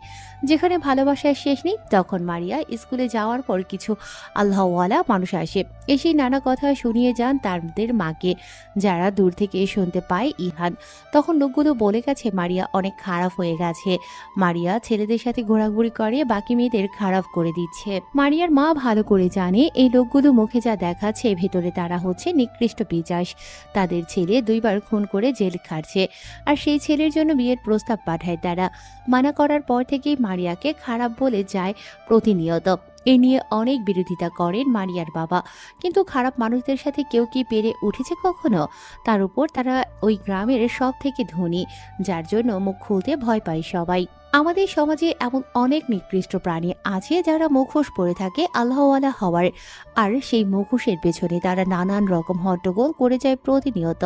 যেখানে ভালোবাসার শেষ নেই। তখন মারিয়া স্কুলে যাওয়ার পর কিছু আল্লাহওয়ালা মানুষ আসে, এসে নানা কথা শুনিয়ে যান তাদের মাকে, যারা দূর থেকে শুনতে পায় ইহান। তখন লোকগুলো বলে গেছে মারিয়া অনেক খারাপ হয়ে গেছে। মারিয়া ছেলেদের সাথে ঘোরাঘুরি করে বাকি মেয়েদের খারাপ করে দিচ্ছে। মারিয়ার মা ভালো করে জানে এই লোকগুলো মুখে যা দেখাচ্ছে ভেতরে তারা হচ্ছে নিকৃষ্ট পিশাচ। তাদের ছেলে 2 বার খুন করে জেল খাটছে, আর সেই ছেলের জন্য বিয়ের প্রস্তাব পাঠায় তারা। মানা করার পর থেকেই মারিয়াকে খারাপ বলে যায় প্রতিনিয়ত। এ নিয়ে অনেক বিরোধিতা করেন মারিয়ার বাবা, কিন্তু খারাপ মানুষদের সাথে কেউ কি পেরে উঠেছে কখনো? তার উপর তারা ওই গ্রামের সব থেকে ধনী, যার জন্য মুখ খুলতে ভয় পায় সবাই। আমাদের সমাজে এমন অনেক নিকৃষ্ট প্রাণী আছে যারা মুখোশ পরে থাকে আল্লাহওয়ালা হওয়ার, আর সেই মুখোশের পেছনে তারা নানান রকম হট্টগোল করে যায় প্রতিনিয়ত।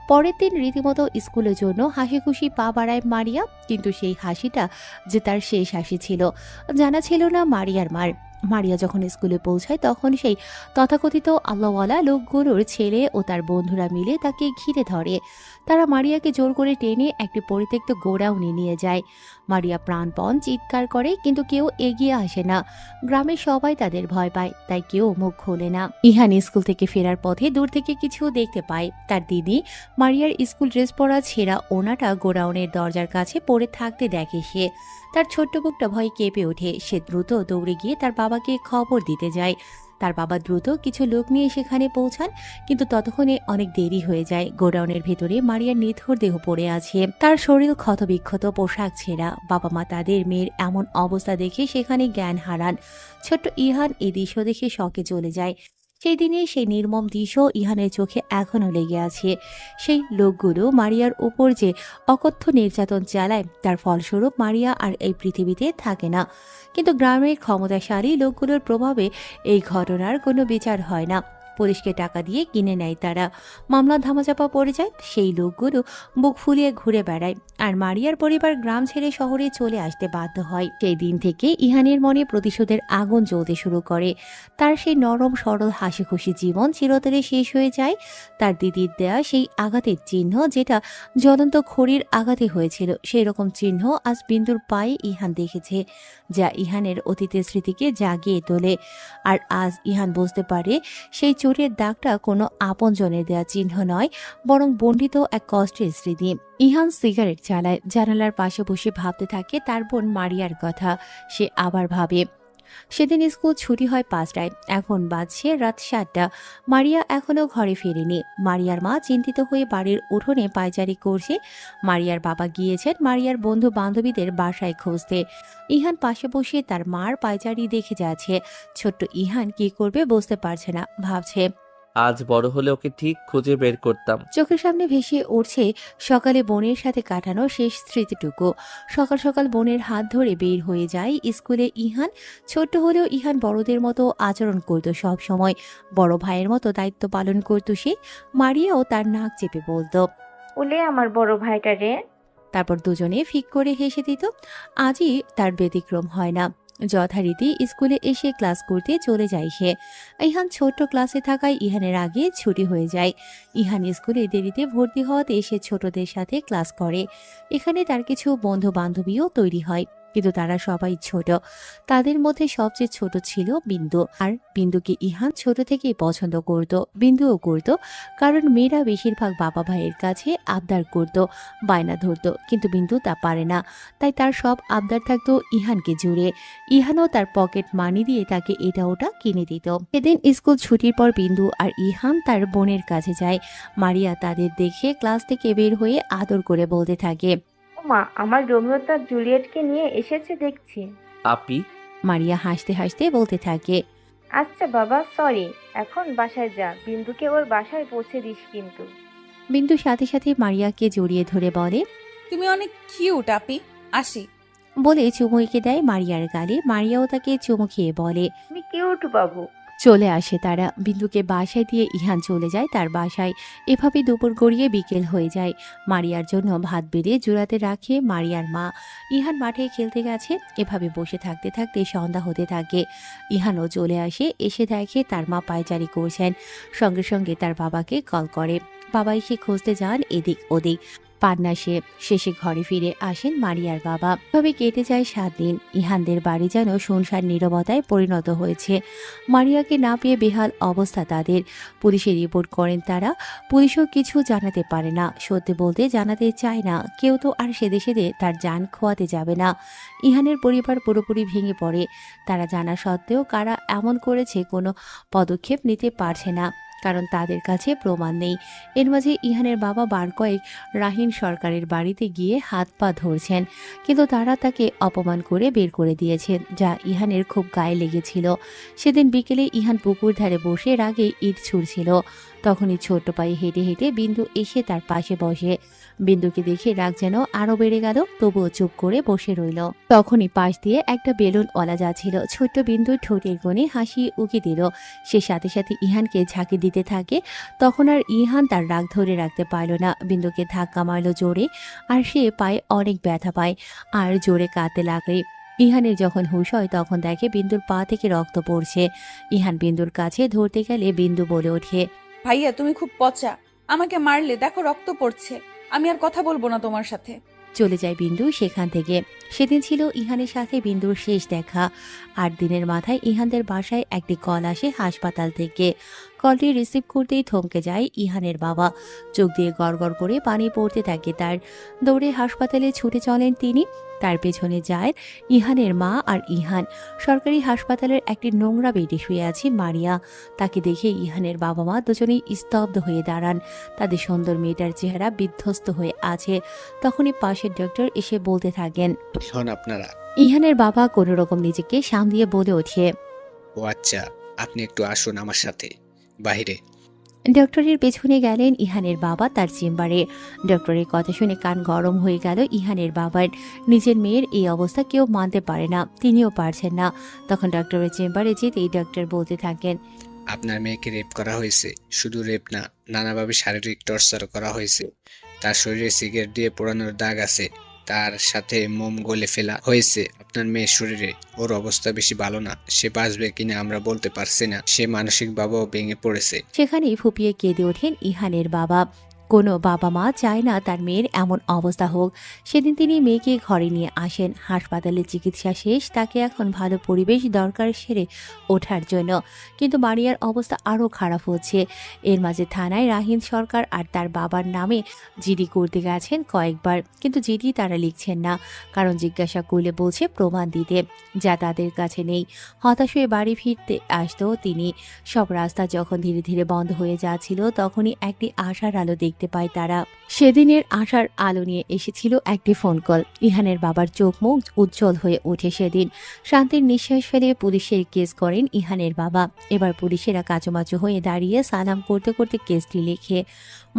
পরের দিন রীতিমতো স্কুলের জন্য হাসি খুশি পা বাড়ায় মারিয়া, কিন্তু সেই হাসিটা যে তার শেষ হাসি ছিল জানা ছিল না মারিয়ার মার। মারিয়া যখন স্কুলে পৌঁছায় তখন সেই তথাকথিত আল্লাহওয়ালা লোকগুলোর ছেলে ও তার বন্ধুরা মিলে তাকে ঘিরে ধরে। তারা মারিয়াকে জোর করে টেনে একটি পরিত্যক্ত গোডাউনে নিয়ে যায়। মারিয়া প্রাণপণ চিৎকার করে, কিন্তু কেউ এগিয়ে আসে না। গ্রামের সবাই তাদের ভয় পায়, তাই কেউ মুখ খোলে না। ইহান স্কুল থেকে ফেরার পথে দূর থেকে কিছু দেখতে পায়। তার দিদি মারিয়ার স্কুল ড্রেস পরা ছেঁড়া ওনাটা গোডাউনের দরজার কাছে পড়ে থাকতে দেখে সে। তার ছোট্ট বুকটা ভয়ে কেঁপে ওঠে। সে দ্রুত দৌড়ে গিয়ে তার বাবাকে খবর দিতে যায়। তার বাবা দ্রুত কিছু লোক নিয়ে সেখানে পৌঁছান, কিন্তু ততক্ষণে অনেক দেরি হয়ে যায়। গোডাউনের ভেতরে মারিয়ার নিথর দেহ পড়ে আছে, তার শরীর ক্ষতবিক্ষত, পোশাক ছেঁড়া। বাবা মা তাদের মেয়ের এমন অবস্থা দেখে সেখানে জ্ঞান হারান। ছোট্ট ইহান এই দৃশ্য দেখে শকে চলে যায়। সেই দিনে সেই নির্মম দৃশ্য ইহানের চোখে এখনো লেগে আছে। সেই লোকগুলো মারিয়ার উপর যে অকথ্য নির্যাতন চালায়, তার ফলস্বরূপ মারিয়া আর এই পৃথিবীতে থাকে না। কিন্তু গ্রামের ক্ষমতাশালী লোকগুলোর প্রভাবে এই ঘটনার কোনো বিচার হয় না। পুলিশকে টাকা দিয়ে কিনে নেয় তারা। মামলা ধামাচাপা পড়ে যায়। সেই লোকগুলো বুক ফুলিয়ে ঘুরে বেড়ায়, আর মারিয়ার পরিবার গ্রাম ছেড়ে শহরে চলে আসতে বাধ্য হয়। সেই দিন থেকে ইহানের মনে প্রতিশোধের আগুন জ্বলতে শুরু করে। তার সেই নরম সরল হাসি খুশি জীবন চিরতরে শেষ হয়ে যায়। তার দিদির দেয়া সেই আঘাতের চিহ্ন, যেটা জ্বলন্ত খড়ির আঘাতে হয়েছিল, সেই রকম চিহ্ন আজ বিন্দুর পায়ে ইহান দেখেছে, যা ইহানের অতীতের স্মৃতিকে জাগিয়ে তোলে। আর আজ ইহান বুঝতে পারে সেই চোরের দাগটা কোনো আপনজনের দেয়া চিহ্ন নয়, বরং বণ্ডিত এক কষ্টের স্মৃতি। ইহান সিগারেট চালায়, জানালার পাশে বসে ভাবতে থাকে তার বোন মারিয়ার কথা। সে আবার ভাবে, সেদিন স্কুল ছুটি হয় 5টায়, এখন বাজছে রাত 7টা। মারিয়া এখনো ঘরে ফেরেনি। মারিয়ার মা চিন্তিত হয়ে বাড়ির উঠোনে পায়চারি করছে। মারিয়ার বাবা গিয়েছেন মারিয়ার বন্ধু বান্ধবীদের বাসায় খুঁজতে। ইহান পাশে বসে তার মার পায়চারি দেখে যাচ্ছে। ছোট্ট ইহান কি করবে বুঝতে পারছে না, ভাবছে আজ বড় হলে ওকে ঠিক খুঁজে বের করতাম। চোখের সামনে ভেসে উঠছে সকালে বোনের সাথে কাটানো শেষ স্মৃতিটুকু। সকাল সকাল বোনের হাত ধরে বের হয়ে যায় স্কুলে ইহান। ছোট্ট হলেও ইহান বড়দের মতো আচরণ করতো সব সময়। বড় ভাইয়ের মতো দায়িত্ব পালন করতো সে। মারিয়াও তার নাক চেপে বলতো, ওলে আমার বড় ভাইটা রে। তারপর দুজনে ফিক করে হেসে দিত। আজই তার ব্যতিক্রম হয় না। যথারীতি স্কুলে এসে ক্লাস করতে চলে যায় সে। ইহান ছোট্ট ক্লাসে থাকায় ইহানের আগে ছুটি হয়ে যায়। ইহান স্কুলে দেরিতে ভর্তি হওয়াতে সে ছোটদের সাথে ক্লাস করে। এখানে তার কিছু বন্ধু বান্ধবীও তৈরি হয়, কিন্তু তারা সবাই ছোট। তাদের মধ্যে সবচেয়ে ছোট ছিল বিন্দু। আর বিন্দুকে ইহান ছোট থেকেই পছন্দ করত। বিন্দুও করত, কারণ মেয়েরা বেশিরভাগ বাবা ভাইয়ের কাছে আবদার করত, বায়না ধরত, কিন্তু বিন্দু তা পারে না। তাই তার সব আবদার থাকতো ইহানকে জুড়ে। ইহানও তার পকেট মানি দিয়ে তাকে এটা ওটা কিনে দিত। সেদিন স্কুল ছুটির পর বিন্দু আর ইহান তার বোনের কাছে যায়। মারিয়া তাদের দেখে ক্লাস থেকে বের হয়ে আদর করে বলতে থাকে, মা, আমার রোমিও তার জুলিয়েটকে নিয়ে এসেছে দেখছি। আপি, মারিয়া হাসতে হাসতে বলতে থাকে, আচ্ছা বাবা, সরি, এখন বাসায় যা, বিন্দুকে ওর বাসায় পৌঁছে দিস কিন্তু। বিন্দু সাথে সাথে মারিয়াকে জড়িয়ে ধরে বলে, তুমি অনেক কিউট আপি, আসি। বলে চুমু এঁকে দেয় মারিয়ার গালে। মারিয়াও তাকে চুমু খেয়ে বলে। তুমি কিউট বাবু। চলে আসে তারা। বিন্দুকে বাসায় দিয়ে ইহান চলে যায় তার বাসায়। এভাবে দুপুর গড়িয়ে বিকেল হয়ে যায়। মারিয়ার জন্য ভাত বেড়ে জোড়াতে রাখে মারিয়ার মা। ইহান মাঠে খেলতে গেছে। এভাবে বসে থাকতে থাকতে সন্ধ্যা হতে থাকে। ইহানও চলে আসে। এসে দেখে তার মা পায়চারি করছেন। সঙ্গে সঙ্গে তার বাবাকে কল করে। বাবা এসে খুঁজতে যান এদিক ওদিক, পান না সে। শেষে ঘরে ফিরে আসেন মারিয়ার বাবা। তবে কেটে যায় 7 দিন। ইহানদের বাড়ি যেন শুনশান নীরবতায় পরিণত হয়েছে। মারিয়াকে না পেয়ে বেহাল অবস্থা তাদের। পুলিশে রিপোর্ট করেন তারা। পুলিশও কিছু জানাতে পারে না, সত্যি বলতে জানাতে চায় না। কেউ তো আর সেদে সেদে তার জান খোয়াতে যাবে না। ইহানের পরিবার পুরোপুরি ভেঙে পড়ে। তারা জানা সত্ত্বেও কারা এমন করেছে কোনো পদক্ষেপ নিতে পারছে না, কারণ তাদের কাছে প্রমাণ নেই। এর মাঝে ইহানের বাবা বার কয়েক রাহিন সরকারের বাড়িতে গিয়ে হাত পা ধরছেন, কিন্তু তারা তাকে অপমান করে বের করে দিয়েছেন, যা ইহানের খুব গায়ে লেগেছিল। সেদিন বিকেলে ইহান পুকুর ধারে বসে রাগে ইট ছুঁড়ছিল। তখনই ছোট্ট পায়ে হেঁটে হেঁটে বিন্দু এসে তার পাশে বসে। বিন্দুকে দেখে রাগ যেন আরো বেড়ে গেল, তবুও চুপ করে বসে রইল। তখনই পাশ দিয়ে একটা বেলুন ওলা যাচ্ছিল। ছোট্ট বিন্দুর ঠোঁটের কোণে হাসি উকি দিল। সে সাথে সাথে ইহানকে ঝাঁকি দিতে থাকে। তখন আর ইহান তার রাগ ধরে রাখতে পারল না। বিন্দুকে ধাক্কা মারল জোরে, আর সে পায়ে অনেক ব্যথা পায় আর জোরে কাঁদতে লাগলে। ইহানের যখন হুঁশ হয় তখন দেখে বিন্দুর পা থেকে রক্ত পড়ছে। ইহান বিন্দুর কাছে ধরতে গেলে বিন্দু বলে ওঠে, ভাইয়া তুমি খুব পচা, আমাকে মারলে, দেখো রক্ত পড়ছে, আমি আর কথা বলবো না তোমার সাথে। চলে যায় বিন্দু সেখান থেকে। সেদিন ছিল ইহানের সাথে বিন্দুর শেষ দেখা। 8 দিনের মাথায় ইহানদের বাসায় একটি কল আসে হাসপাতাল থেকে। কলটি রিসিভ করতেই থমকে যায় ইহানের বাবা। চোখ দিয়ে গড়গড় করে পানি পড়তে থাকে তার। দৌড়ে হাসপাতালে ছুটে চলেন তিনি। তার পেছনে যায় ইহানের মা আর ইহান। সরকারি হাসপাতালের একটি নোংরা বেডে শুয়ে আছে মারিয়া। তাকে দেখে ইহানের বাবা মা দুজনেই স্তব্ধ হয়ে দাঁড়ান। তাদের সুন্দর মেয়েটার চেহারা বিধ্বস্ত হয়ে আছে। তখনই পাশের ডক্টর এসে বলতে থাকেন, শোন আপনারা। ইহানের বাবা কোনো রকম নিজেকে সামলিয়ে বলে ওঠে, ও আচ্ছা, আপনি একটু আসুন আমার সাথে বাইরে। ডক্টরের পেছনে গেলেন ইহানের বাবা তার চেম্বারে। ডক্টরের কথা শুনে কান গরম হয়ে গেল ইহানের বাবার। নিজের মেয়ের এই অবস্থা কেউ মানতে পারে না, তিনিও পারছেন না। তখন ডক্টরের চেম্বারে যেতেই ডক্টর বলতে থাকেন, আপনার মেয়েকে রেপ করা হয়েছে। শুধু রেপ না, নানাভাবে শারীরিক টর্চার করা হয়েছে। তার শরীরে সিগারেট দিয়ে পোড়ানোর দাগ আছে, তার সাথে মোম গলে ফেলা হয়েছে আপনার মেয়ের শরীরে। ওর অবস্থা বেশি ভালো না, সে বাঁচবে কিনা আমরা বলতে পারছি না। সে মানসিকভাবেও ভেঙে পড়েছে। সেখানেই ফুপিয়ে কেঁদে ওঠেন ইহানের বাবা। কোনো বাবা মা চায় না তার মেয়ের এমন অবস্থা হোক। সেদিন তিনি মেয়েকে ঘরে নিয়ে আসেন। হাসপাতালে চিকিৎসা শেষ, তাকে এখন ভালো পরিবেশ দরকার সেরে ওঠার জন্য। কিন্তু মারিয়ার অবস্থা আরও খারাপ হচ্ছে। এর মাঝে থানায় রাহিন সরকার আর তার বাবার নামে জিডি করতে গেছেন কয়েকবার, কিন্তু জিডি তারা লিখছেন না। কারণ জিজ্ঞাসা করলে বলছে প্রমাণ দিতে, যা তাদের কাছে নেই। হতাশ হয়ে বাড়ি ফিরতে আসতো তিনি। সব রাস্তা যখন ধীরে ধীরে বন্ধ হয়ে যাচ্ছিল তখনই একটি আশার আলো দেখতে পায় তারা। সেদিনের আশার আলো নিয়ে এসেছিল একটি ফোন কল। ইহানের বাবার চোখ মুখ উজ্জ্বল হয়ে ওঠে সেদিন। শান্তির নিঃশ্বাস ফেলে পুলিশের কেস করেন ইহানের বাবা। এবার পুলিশেরা কাচুমাচু হয়ে দাঁড়িয়ে সালাম করতে করতে কেসটি লেখে।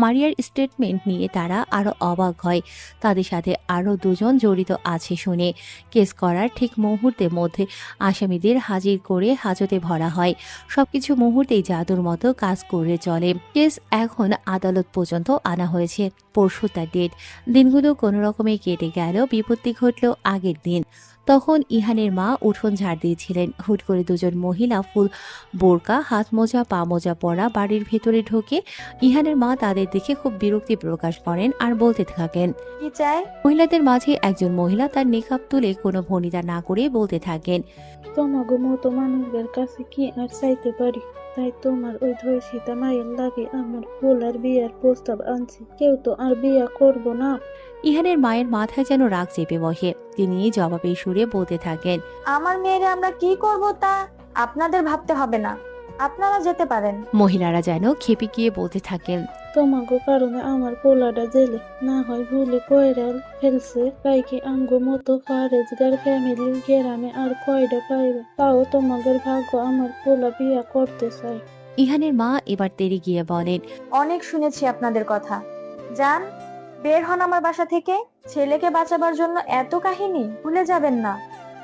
মারিয়ার স্টেটমেন্ট নিয়ে তারা আরো অবাক হয়। তাদের সাথে আরো 2 জন জড়িত আছে শুনে। কেস করার ঠিক মুহূর্তের মধ্যে আসামিদের হাজির করে হাজতে ভরা হয়। সবকিছু মুহূর্তেই জাদুর মতো কাজ করে চলে। কেস এখন আদালত পর্যন্ত আনা হয়েছে। পরশু তার ডেট। দিনগুলো কোনো রকমে কেটে গেল। বিপত্তি ঘটল আগের দিন। তখন ইহানের মা উঠোন ঝাড় দিয়েছিলেন। হুট করে 2 জন মহিলা ফুল বোরকা, হাত মোজা, পা মোজা পরা বাড়ির ভেতরে ঢোকে। ইহানের মা তাদের দেখে খুব বিরক্তি প্রকাশ করেন আর বলতে থাকেন, কি চাই? মহিলাদের মাঝে একজন মহিলা তার নিকাব তুলে কোনো ভনিতা না করে বলতে থাকেন, তোমাগো মতো মানুষদের কাছে কি আর চাইতে পারি? তাই তোমার ওই ধর্ষিতা মায়ের লাগে আমার পোলার বিয়ার প্রস্তাব আনছি। কেউ তো আর বিয়া করব না। ইহানের মায়ের মাথায় যেন রাগ চেপে বসে। তিনি জবাবে সুরে বলতে থাকেন, আমার মেয়েরে আমরা কি করব তা আপনাদের ভাবতে হবে না, আপনারা যেতে পারেন। মহিলারা যেন খেপে গিয়ে বলতে থাকেন, তোমাগো কারণে আমার পোলাটা জেলে না হয় ভুলে কয়রাল ফেলছে। তাই কি আমগো মতো ফারেজগার ফ্যামিলি গ্রামে আর কয়টা পাইবে? তাও তোমাদের ভাগ্য আমার পোলা বিয়া করতে চায়। ইহানের মা এবার তেড়ে গিয়ে বলেন, অনেক শুনেছি আপনাদের কথা, যান বের হন আমার বাসা থেকে। ছেলেকে বাঁচাবার জন্য এত কাহিনী ভুলে যাবেন না।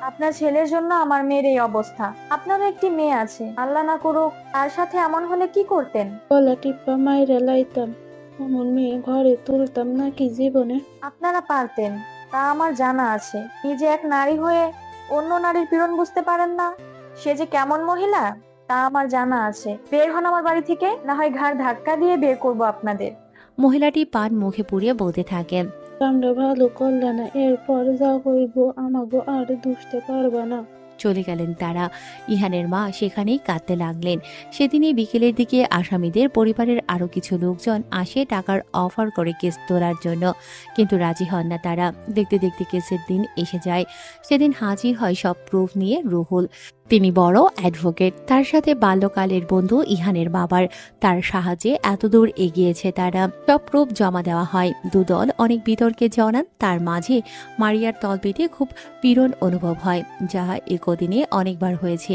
আপনার ছেলের জন্য আমার মেয়ের এই অবস্থা। আপনারও একটি মেয়ে আছে, আল্লাহ না করুক তার সাথে এমন হলে কি করতেন? গলা টিপ্পা মাইরা লাইতাম, এমন মেয়ে ঘরে তুলতাম নাকি জীবনে? আপনারা পারতেন, তা আমার জানা আছে। নিজে এক নারী হয়ে অন্য নারীর পীড়ন বুঝতে পারেন না, সে যে কেমন মহিলা তা আমার জানা আছে। বের হন আমার বাড়ি থেকে, না হয় ঘাড় ধাক্কা দিয়ে বের করব আপনাদের। মহিলাটি পান মুখে পুড়িয়ে বলতে থাকেন, কামটা ভালো করলে না, এরপর যা হইব আমাগো আর দুষতে পারবা না। চলে গেলেন তারা। ইহানের মা সেখানেই কাঁদতে লাগলেন। সেদিনই বিকেলের দিকে আসামিদের পরিবারের আরো কিছু লোকজন আসে টাকার অফার করে কেস তোলার জন্য, কিন্তু রাজি হন না তারা। দেখতে দেখতে কেসের দিন এসে যায়। সেদিন হাজির হয় সব প্রুফ নিয়ে রুহুল। তিনি বড় অ্যাডভোকেট। তার সাথে বাল্যকালের বন্ধু ইহানের বাবার। তার সাহায্যে এতদূর এগিয়েছে তারা। সব প্রুফ জমা দেওয়া হয়। 2 দল অনেক বিতর্কে জড়ান। তার মাঝে মারিয়ার তলপেটে খুব পীড়ন অনুভব হয়, যা একদিনে অনেকবার হয়েছে।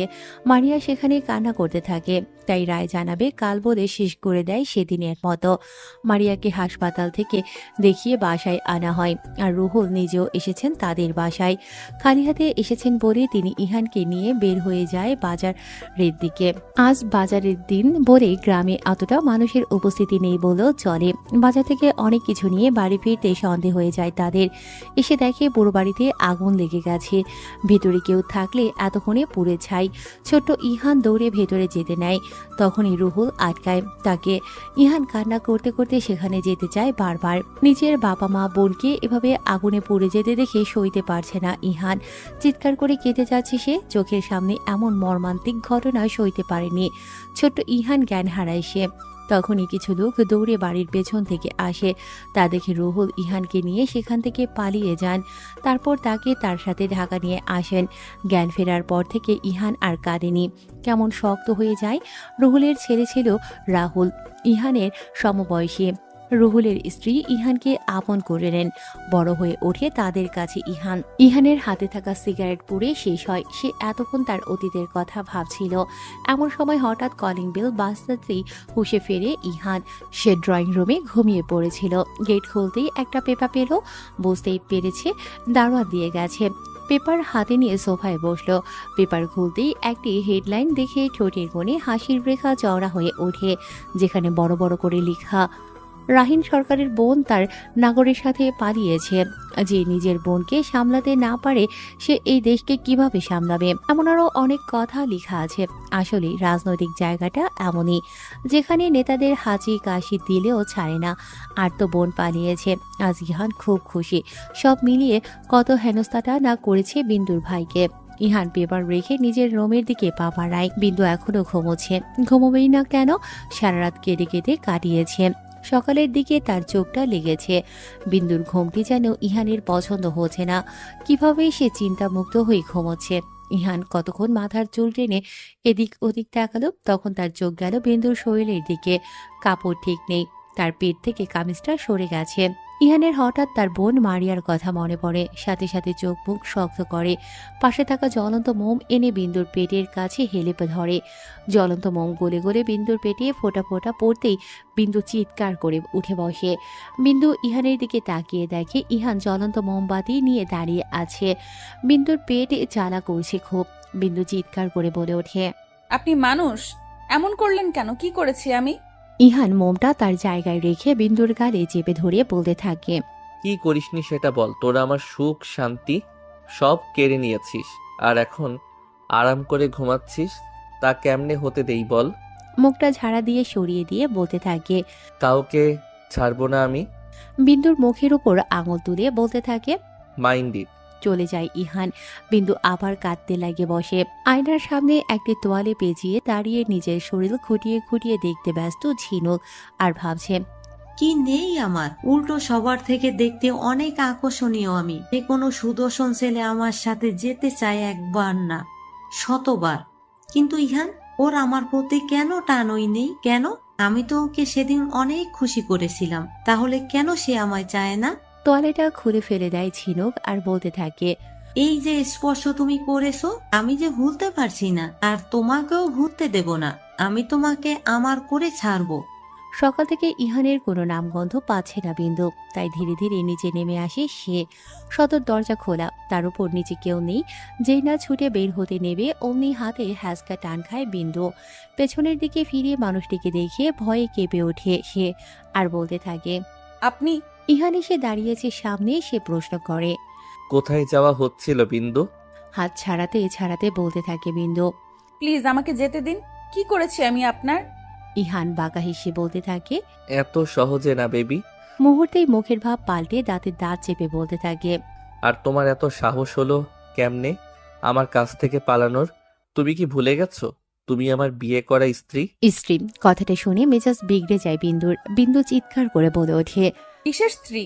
মারিয়া সেখানে কান্না করতে থাকে। তাই রায় জানাবে কাল বলে শেষ করে দেয় সেদিনের মতো। মারিয়াকে হাসপাতাল থেকে দেখিয়ে বাসায় আনা হয়। আর রুহুল নিজেও এসেছেন তাদের বাসায়। খালি হাতে এসেছেন বলে তিনি ইহানকে নিয়ে বের হয়ে যায় বাজারের দিকে। আজ বাজারের দিন বলে গ্রামে এতটা মানুষের উপস্থিতি নেই বলেও চলে। বাজার থেকে অনেক কিছু নিয়ে বাড়ি ফিরতে সন্দেহ হয়ে যায় তাদের। এসে দেখে পুরো বাড়িতে আগুন লেগে গেছে, ভেতরে কেউ থাকলে এতক্ষণে পুড়ে ছাই। ছোট্ট ইহান দৌড়ে ভেতরে যেতে নেয়, তখনই রুহুল আটকায় তাকে। ইহান কান্না করতে করতে সেখানে যেতে চায় বারবার। নিজের বাবা মা বোনকে এভাবে আগুনে পুড়ে যেতে দেখে সইতে পারছে না ইহান। চিৎকার করে কেঁদে যাচ্ছে সে। চোখের সামনে এমন মর্মান্তিক ঘটনা সইতে পারেনি। ছোট্ট ইহান জ্ঞান হারায় সে। তখনই কিছু লোক দৌড়ে বাড়ির পেছন থেকে আসে। তা দেখে রুহুল ইহানকে নিয়ে সেখান থেকে পালিয়ে যান। তারপর তাকে তার সাথে ঢাকা নিয়ে আসেন। জ্ঞান ফেরার পর থেকে ইহান আর কাঁদেনি, কেমন শক্ত হয়ে যায়। রুহুলের ছেলে ছিল রাহুল, ইহানের সমবয়সী। রুহুলের স্ত্রী ইহানকে আপন করে নেন। বড় হয়ে ওঠে তাদের কাছে ইহান। ইহানের হাতে থাকা সিগারেট পুড়ে শেষ হয়। সে এতক্ষণ তার অতীতের কথা ভাবছিল। এমন সময় হঠাৎ কলিং বেল বাজতেই হুঁশে ফেরে ইহান। সে ড্রয়িং রুমে ঘুমিয়ে পড়েছিল। গেট খুলতেই একটা পেপার পেল, বুঝতেই পেরেছে দারোয়ান দিয়ে গেছে। পেপার হাতে নিয়ে সোফায় বসলো। পেপার খুলতেই একটি হেডলাইন দেখে ঠোঁটের কোণে হাসির রেখা চওড়া হয়ে ওঠে, যেখানে বড় বড় করে লেখা, রাহিন সরকারের বোন তার নাগরের সাথে পালিয়েছে। যে নিজের বোনকে সামলাতে না পারে সে এই দেশকে কিভাবে সামলাবে। এমন আরও অনেক কথা লেখা আছে। আসলে রাজনৈতিক জায়গাটা এমনই, যেখানে নেতাদের হাঁচি কাশি দিলেও ছাড়ে না। আর তো বোন পালিয়েছে। আজ ইহান খুব খুশি। সব মিলিয়ে কত হেনস্থাটা না করেছে বিন্দুর ভাইকে। ইহান পেপার রেখে নিজের রুমের দিকে পা বাড়ায়। বিন্দু এখনো ঘুমোচ্ছে। ঘুমোবেই না কেন, সারা রাত কেটে কেটে কাটিয়েছে। সকালের দিকে তার চোখটা লেগেছে। বিন্দুর ঘুমটি যেন ইহানের পছন্দ হচ্ছে না। কিভাবে সে চিন্তামুক্ত হয়ে ঘুমোচ্ছে। ইহান কতক্ষণ মাথার চুল টেনে এদিক ওদিক তাকালো, তখন তার চোখ গেল বিন্দুর শরীরের দিকে। কাপড় ঠিক নেই, তার পেট থেকে কামিজটা সরে গেছে। ইহানের হঠাৎ তার বোন মারিয়ার কথা মনে পড়ে। সাথে সাথে চোখ মুখ শক্ত করে। পাশে থাকা জ্বলন্ত মোম এনে বিন্দুর পেটের কাছে হেলে ধরে। জ্বলন্ত মোম গলে গলে বিন্দুর পেটে ফোঁটা ফোঁটা পড়তেই বিন্দু চিৎকার করে উঠে বসে। বিন্দু ইহানের দিকে তাকিয়ে দেখে ইহান জ্বলন্ত মোমবাতি নিয়ে দাঁড়িয়ে আছে। বিন্দুর পেট জ্বালা করছে খুব। বিন্দু চিৎকার করে বলে ওঠে, আপনি মানুষ, এমন করলেন কেন? কি করেছি আমি? ইহান মোমটা তার জায়গায় রেখে বিন্দুর গালে চেপে ধরে বলতে থাকে, কি করিসনি সেটা বল। তোরা আমার সুখ শান্তি সব কেড়ে নিয়েছিস, আর এখন আরাম করে ঘুমাচ্ছিস। তা কেমনে হতে দেই বল? মুখটা ঝাড়া দিয়ে সরিয়ে দিয়ে বলতে থাকে। কাউকে ছাড়বো না আমি। বিন্দুর মুখের উপর আঙুল তুলে বলতে থাকে। Mind it. চলে যায় ইহান। বিন্দু আবার কাঁদতে লাগে বসে। আয়নার সামনে একটি তোয়ালে পেঁচিয়ে দাঁড়িয়ে নিজের শরীর খুঁটিয়ে খুঁটিয়ে দেখতে ব্যস্ত ঝিনুক। আর ভাবছে, কি নেই আমার, উল্টো সবার থেকে দেখতে অনেক আকর্ষণীয় আমি। যে কোনো সুদর্শন ছেলে আমার সাথে যেতে চায় একবার না শতবার। কিন্তু ইহান, ওর আমার প্রতি কেন টানই নেই? কেন? আমি তো ওকে সেদিন অনেক খুশি করেছিলাম, তাহলে কেন সে আমায় চায় না? তোয়ালেটা খুলে ফেলে দেয় ঝিনুক আর বলতে থাকে, এই যে স্পর্শ তুমি করেছো, আমি যে ভুলতে পারছি না, আর তোমাকেও ভুলতে দেব না। আমি তোমাকে আমার করে ছাড়বো। সকাল থেকে ইহানের কোনো নামগন্ধ পাচ্ছে না বিন্দু। তাই ধীরে ধীরে নিচে নেমে আসে সে। সদর দরজা খোলা, তার উপর নিচে কেউ নেই। যেই না ছুটে বের হতে নেবে অমনি হাতে হ্যাঁচকা টান খায় বিন্দু। পেছনের দিকে ফিরে মানুষটিকে দেখে ভয়ে কেঁপে ওঠে সে আর বলতে থাকে, আপনি? ইহান এসে দাঁড়িয়েছে সামনে। সে প্রশ্ন করে, কোথায় যাওয়া হচ্ছিল বিন্দু? হাত ছাড়াতে ছাড়াতে বলতে থাকে বিন্দু, প্লিজ আমাকে যেতে দিন। কি করেছি আমি আপনার? ইহান বাঁকা হেসে বলতে থাকে। এত সহজে না বেবি। মুহূর্তেই মুখের ভাব পাল্টে দাঁতের দাঁত চেপে বলতে থাকে, আর তোমার এত সাহস হলো কেমনে আমার কাছ থেকে পালানোর? তুমি কি ভুলে গেছো তুমি আমার বিয়ে করা স্ত্রী? স্ত্রী কথাটা শুনে মেজাজ বিগড়ে যায় বিন্দুর। বিন্দু চিৎকার করে বলে ওঠে, কিসের স্ত্রী?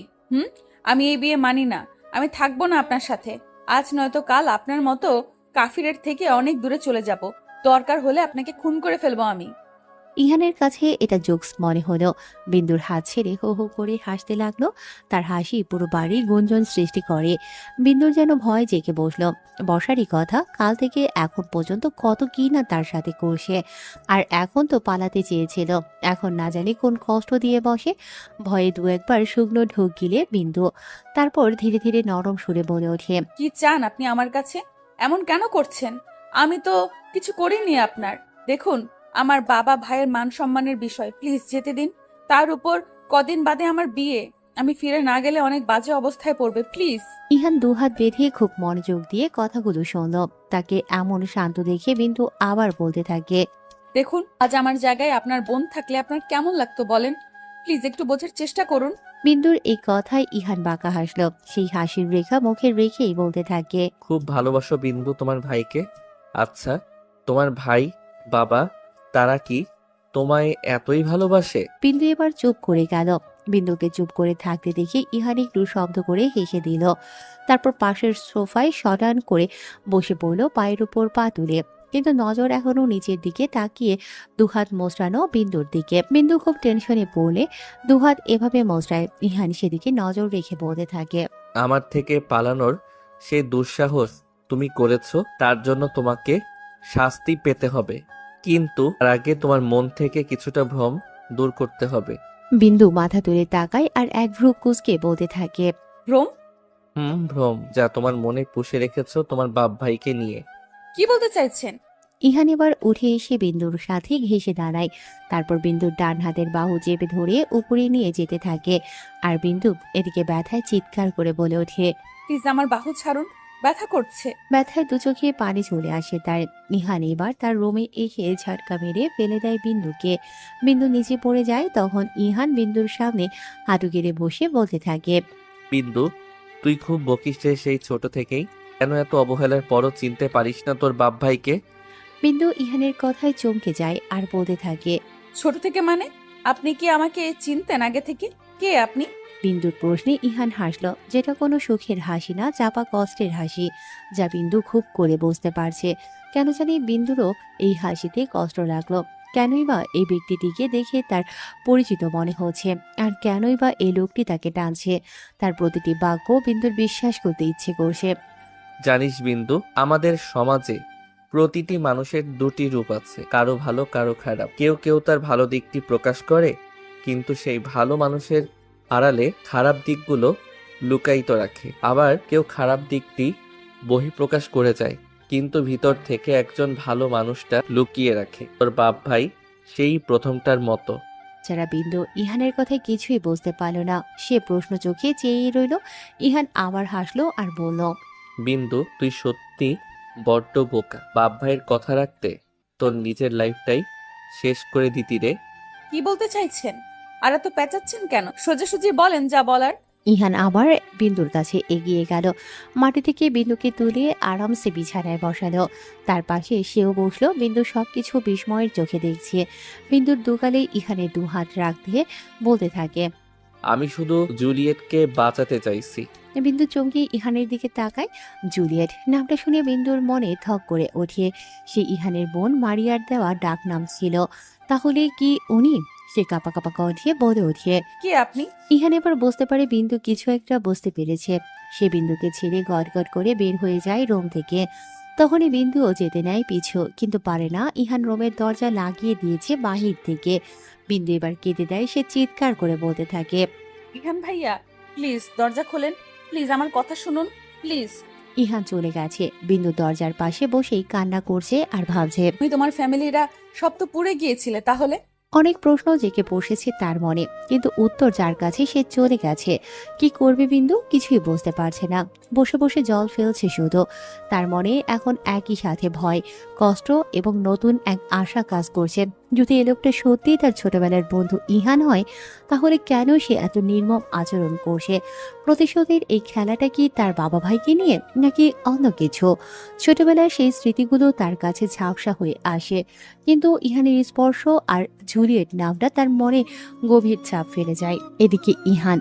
আমি এই বিয়ে মানি না। আমি থাকবো না আপনার সাথে। আজ নয়তো কাল আপনার মতো কাফিরের থেকে অনেক দূরে চলে যাব। দরকার হলে আপনাকে খুন করে ফেলবো আমি। ইহানের কাছে এটা জোকস মনে হলো। বিন্দুর হাত ছেড়ে হো হো করে হাসতে লাগলো। তার হাসি পুরো বাড়ি গুঞ্জন সৃষ্টি করে। বিন্দুর যেন ভয় জেগে বসলো। বসারই কথা, কাল থেকে এখন পর্যন্ত কত কি না তার সাথে করছে। আর এখন তো পালাতে চেয়েছিল। এখন না জানি কোন কষ্ট দিয়ে বসে। ভয়ে দু একবার শুকনো ঢোক গিলে বিন্দু। তারপর ধীরে ধীরে নরম সুরে বলে ওঠে, কি চান আপনি আমার কাছে? এমন কেন করছেন? আমি তো কিছু করিনি আপনার। দেখুন, আমার বাবা ভাইয়ের মান সম্মানের বিষয়, প্লিজ যেতে দিন। তার উপর কদিন বাদে আমার বিয়ে, আমি ফিরে না গেলে অনেক বাজে অবস্থায় পড়বে, প্লিজ। ইহান দুহাত বেঁধে খুব মনোযোগ দিয়ে কথাগুলো শুনল। তাকে এমন শান্ত দেখে বিন্দু আবার বলতে থাকে, দেখুন, আজ আমার জায়গায় আপনার বোন থাকলে আপনার কেমন লাগতো বলেন? প্লিজ একটু বোঝার চেষ্টা করুন। বিন্দুর এই কথায় ইহান বাঁকা হাসল। সেই হাসির রেখা মুখে রেখেই বলতে থাকে, খুব ভালোবাসো বিন্দু তোমার ভাইকে। আচ্ছা, তোমার ভাই বাবা তারা কি তোমায় এতই ভালোবাসে? বিন্দু এবার চুপ করে গেল। বিন্দুকে চুপ করে থাকতে দেখে ইহান একটু শব্দ করে হেসে দিল। তারপর পাশের সোফায় শটান করে বসে পড়ল পায়ের উপর পা তুলে, কিন্তু নজর এখনো নিচের দিকে তাকিয়ে দুহাত মোচড়ানো বিন্দুর দিকে। বিন্দু খুব টেনশনে পড়লে দুহাত এভাবে মোচড়ায়। ইহান সেদিকে নজর রেখে বলতে থাকে, আমার থেকে পালানোর সে দুঃসাহস তুমি করেছো, তার জন্য তোমাকে শাস্তি পেতে হবে। কিন্তু তার আগে তোমার মন থেকে কিছুটা ভ্রম দূর করতে হবে। বিন্দু মাথা তুলে তাকায় আর এক ভ্রু কুঁচকে বলতে থাকে, ভ্রম? ভ্রম যা তোমার মনে পুষে রেখেছো তোমার বাপ ভাইকে নিয়ে। কি বলতে চাইছেন? ইহান এবার উঠে এসে বিন্দুর সাথে ঘেঁষে দাঁড়ায়। তারপর বিন্দুর ডান হাতের বাহু চেপে ধরে উপরে নিয়ে যেতে থাকে। আর বিন্দু এদিকে ব্যথায় চিৎকার করে বলে ওঠে। প্লিজ আমার বাহু ছাড়ুন, ব্যথা করছে। ব্যথায় দু চোখে পানি চলে আসে তার। ইহান এবার তার রুমে এসে ঝটকা মেরে ফেলে দেয় বিন্দুকে। বিন্দু নিচে পড়ে যায়। তখন ইহান বিন্দুর সামনে হাঁটু গেড়ে বসে বলতে থাকে, বিন্দু, তুই খুব বকিস রে সেই ছোট থেকেই। কেন এত অবহেলার পরও চিনতে পারিস না তোর বাপ ভাইকে? বিন্দু ইহানের কথায় চমকে যায় আর বলতে থাকে, ছোট থেকে মানে? আপনি কি আমাকে চিনতেন আগে থেকে? কে আপনি? বিন্দুর প্রশ্নে ইহান হাসল, যেটা কোনো সুখের হাসি না, চাপা কষ্টের হাসি, যা বিন্দু খুব করে বুঝতে পারছে। কেন জানি বিন্দুরও এই হাসিতে কষ্ট লাগলো। কেনই বা এই ব্যক্তিটিকে দেখে তার পরিচিত মনে হচ্ছে, আর কেনই বা এই লোকটি তাকে টানছে। তার প্রতিটি বাক্য বিন্দুর বিশ্বাস করতে ইচ্ছে করছে। জানিস বিন্দু, আমাদের সমাজে প্রতিটি মানুষের দুটি রূপ আছে, কারো ভালো কারো খারাপ। কেউ কেউ তার ভালো দিকটি প্রকাশ করে, কিন্তু সেই ভালো মানুষের আড়ালে খারাপ দিকগুলো লুকায়িত রাখে। আবার কেউ খারাপ দিকটি বহিঃপ্রকাশ করে যায়, কিন্তু ভিতর থেকে একজন ভালো মানুষটা লুকিয়ে রাখে। তোর বাপ ভাই সেই প্রথমটার মতো। যারা বিন্দু ইহানের কথায় কিছুই বুঝতে পারল না। সে প্রশ্ন চোখে চেয়ে রইল। ইহান আবার হাসলো আর বলল, বিন্দু, তুই সত্যি বড্ড বোকা। বাপ ভাইয়ের কথা রাখতে তোর নিজের লাইফটাই শেষ করে দিতি রে। কি বলতে চাইছেন? আর এত পেঁচাচ্ছেন কেন? সোজাসুজি বলেন যা বলার। ইহান আবার বিন্দুর কাছে এগিয়ে গেল। মাটি থেকে বিন্দুকে তুলে আরামসে বিছানায় বসালো। তার পাশে সেও বসলো। বিন্দু সবকিছু বিস্ময়ের চোখে দেখছে। বিন্দুর দুগালে ইহানের দু হাত রাখতে বলতে থাকে, আমি শুধু জুলিয়েটকে বাঁচাতে চাইছি। বিন্দু চমকে ইহানের দিকে তাকায়। জুলিয়েট নামটা শুনে বিন্দুর মনে থক করে ওঠে। সে ইহানের বোন মারিয়ার দেওয়া ডাক নাম ছিল। তাহলে কি উনি? সে কাপা কাপা কণ্ঠে বলে ওঠে, কে আপনি? ইহান এবার বুঝতে পারে বিন্দু কিছু একটা বুঝতে পেরেছে। সে বিন্দুকে ছেড়ে গটগট করে বের হয়ে যায় রুম থেকে। তখনই বিন্দুও যেতে নেয় পিছু, কিন্তু পারে না। ইহান রুমের দরজা লাগিয়ে দিয়েছে বাহির থেকে। বিন্দু এবার কেঁদে দেয়। সে চিৎকার করে বলতে থাকে, ইহান ভাইয়া, প্লিজ দরজা খোলেন, প্লিজ আমার কথা শুনুন, প্লিজ। ইহান চলে গেছে। বিন্দু দরজার পাশে বসেই কান্না করছে আর ভাবছে। তুমি তোমার ফ্যামিলিরা সব তো পুড়ে গিয়েছিলে তাহলে? অনেক প্রশ্ন জেগে বসেছে তার মনে, কিন্তু উত্তর যার কাছে সে চলে গেছে। কি করবে বিন্দু কিছুই বুঝতে পারছে না। বসে বসে জল ফেলছে শুধু। তার মনে এখন একই সাথে ভয়, কষ্ট এবং নতুন এক আশা কাজ করছে। যদি এ লোকটা সত্যিই তার ছোটবেলার বন্ধু ইহান হয়, তাহলে কেন সে এত নির্মম আচরণ করছে? প্রতিশোধের এই খেলাটা কি তার বাবা ভাইকে নিয়ে, নাকি অন্য কিছু? ছোটবেলার সেই স্মৃতিগুলো তার কাছে ঝাপসা হয়ে আসে, কিন্তু ইহানের স্পর্শ আর জুলিয়েট নামটা তার মনে গভীর ছাপ ফেলে যায়। এদিকে ইহান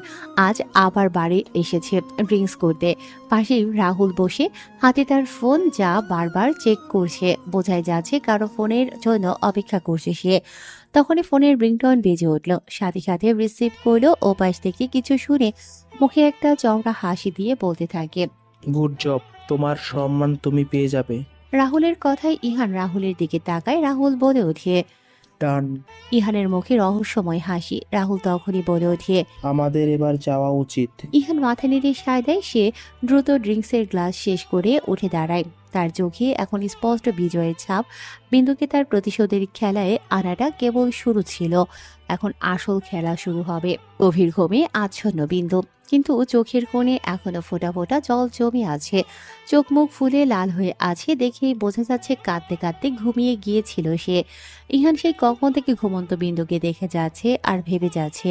আজ আবার বাড়ি এসেছে ড্রিঙ্কস করতে। পাশে রাহুল বসে, হাতে তার ফোন, যা বারবার চেক করছে। বোঝাই যাচ্ছে কারো ফোনের জন্য অপেক্ষা করছে সে। তখনই ফোনের রিংটোন বেজে উঠল। সাথে সাথে রিসিভ করলো। ও পাশ থেকে কিছু শুনে মুখে একটা চওড়া হাসি দিয়ে বলতে থাকে, গুড জব, তোমার সম্মান তুমি পেয়ে যাবে। রাহুলের কথায় ইহান রাহুলের দিকে তাকায়। রাহুল বলে ওঠে, ডান। ইহানের মুখে রহস্যময় হাসি। রাহুল তখনই বলে ওঠে, আমাদের এবার যাওয়া উচিত। ইহান মাথা নেড়ে সায় দেয়। সে দ্রুত ড্রিঙ্কসের গ্লাস শেষ করে উঠে দাঁড়ায়। তার চোখে এখন স্পষ্ট বিজয়ের ছাপ। বিন্দুকে তার প্রতিশোধের খেলায় আনাটা কেবল শুরু ছিল, এখন আসল খেলা শুরু হবে। গভীর ঘুমে আচ্ছন্ন বিন্দু, কিন্তু চোখের কোণে এখনো ফোঁটা ফোঁটা জল জমে আছে। চোখ মুখ ফুলে লাল হয়ে আছে দেখেই বোঝা যাচ্ছে কাঁদতে কাঁদতে ঘুমিয়ে গিয়েছিল সে। ইহান সেই কখন থেকে ঘুমন্ত বিন্দুকে দেখে যাচ্ছে আর ভেবে যাচ্ছে,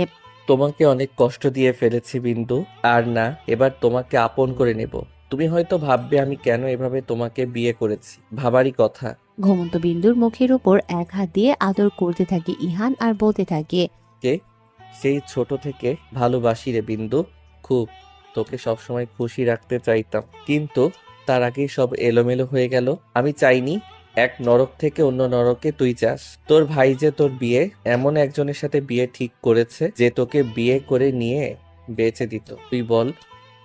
তোমাকে অনেক কষ্ট দিয়ে ফেলেছি বিন্দু, আর না, এবার তোমাকে আপন করে নেব। তুমি হয়তো ভাববে আমি কেন এভাবে তোমাকে বিয়ে করেছি, ভাবারই কথা। ঘুমন্ত বিন্দুর মুখের উপর এক হাত দিয়ে আদর করতে থাকে ইহান আর বলতে থাকে, কে? সেই ছোট থেকে ভালোবাসি রে বিন্দু, খুব। তোকে সবসময় খুশি রাখতে চাইতাম, কিন্তু তার আগেই সব এলোমেলো হয়ে গেল। আমি চাইনি এক নরক থেকে অন্য নরকে তুই যাস। তোর ভাই যে তোর বিয়ে এমন একজনের সাথে বিয়ে ঠিক করেছে যে তোকে বিয়ে করে নিয়ে বেঁচে দিত। তুই বল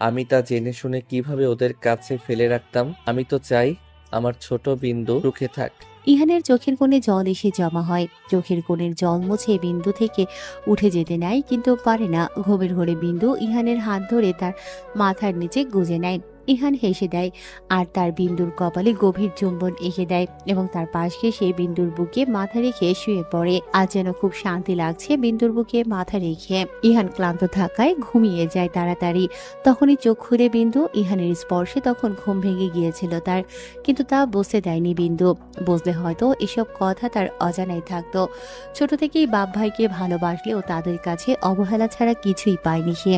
আমি তা জেনে শুনে কিভাবে ওদের কাছে ফেলে রাখতাম? আমি তো চাই আমার ছোট বিন্দু সুখে থাক। ইহানের চোখের কোণে জল এসে জমা হয়। চোখের কোণের জল মুছে বিন্দু থেকে উঠে যেতে নেয়, কিন্তু পারে না। ঘুমের ঘোরে বিন্দু ইহানের হাত ধরে তার মাথার নিচে গুজে নেয়। ইহান হেসে দেয় আর তার বিন্দুর কপালে গভীর চুম্বন এঁকে দেয় এবং তার পাশ ঘেঁষে বিন্দুর বুকে মাথা রেখে শুয়ে পড়ে। আজ যেন খুব শান্তি লাগছে বিন্দুর বুকে মাথা রেখে। ইহান ক্লান্ত থাকায় ঘুমিয়ে যায় তাড়াতাড়ি। তখনই চোখ খুলে বিন্দু। ইহানের স্পর্শে তখন ঘুম ভেঙে গিয়েছিল তার, কিন্তু তা বুঝতে দেয়নি বিন্দু। বুঝলে হয়তো এসব কথা তার অজানাই থাকতো। ছোট থেকেই বাপ ভাইকে ভালোবাসলেও তাদের কাছে অবহেলা ছাড়া কিছুই পায়নি সে।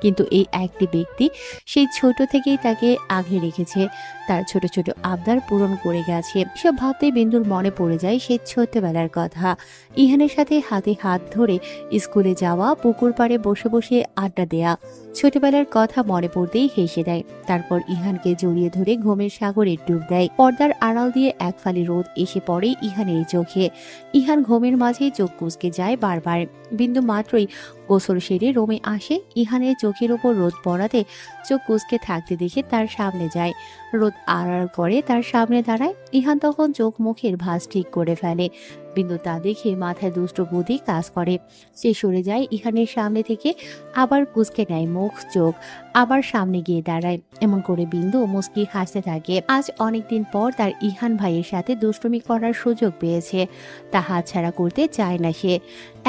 কিন্তু এই একটি ব্যক্তি সেই ছোট থেকেই তাকে আগলে রেখেছে, তার ছোট ছোট আবদার পূরণ করে গেছে। সব ভাবতে বিন্দুর মনে পড়ে যায় সেই ছোট্টবেলার কথা। ইহানের সাথে হাতে হাত ধরে স্কুলে যাওয়া, পুকুর পাড়ে বসে বসে আড্ডা দেয়া। ছোটবেলার কথা মনে পড়তেই হেসে দেয়। তারপর ইহানকে জড়িয়ে ধরে ঘুমের সাগরে ডুব দেয়। পর্দার আড়াল দিয়ে এক ফালি রোদ এসে পড়ে ইহানের চোখে। ইহান ঘুমের মাঝেই চোখ কুঁচকে যায় বারবার। বিন্দু মাত্রই গোসল সেরে রুমে আসে। ইহানের চোখের ওপর রোদ পড়াতে চোখ কুঁচকে থাকতে দেখে তার সামনে যায়। রোদ আড়াল করে তার সামনে দাঁড়ায়। ইহান তখন চোখ মুখের ভাঁজ ঠিক করে ফেলে। বিন্দু তা দেখে মাথায় দুষ্ট বুদ্ধি কাজ করে। সে সরে যায় ইহানের সামনে থেকে, আবার কুঁচকে নেয় মুখ চোখ, আবার সামনে গিয়ে দাঁড়ায়। এমন করে বিন্দু মুচকি হাসতে থাকে। আজ অনেকদিন পর তার ইহান ভাইয়ের সাথে দুষ্টুমি করার সুযোগ পেয়েছে, তা হাতছাড়া করতে চায় না সে।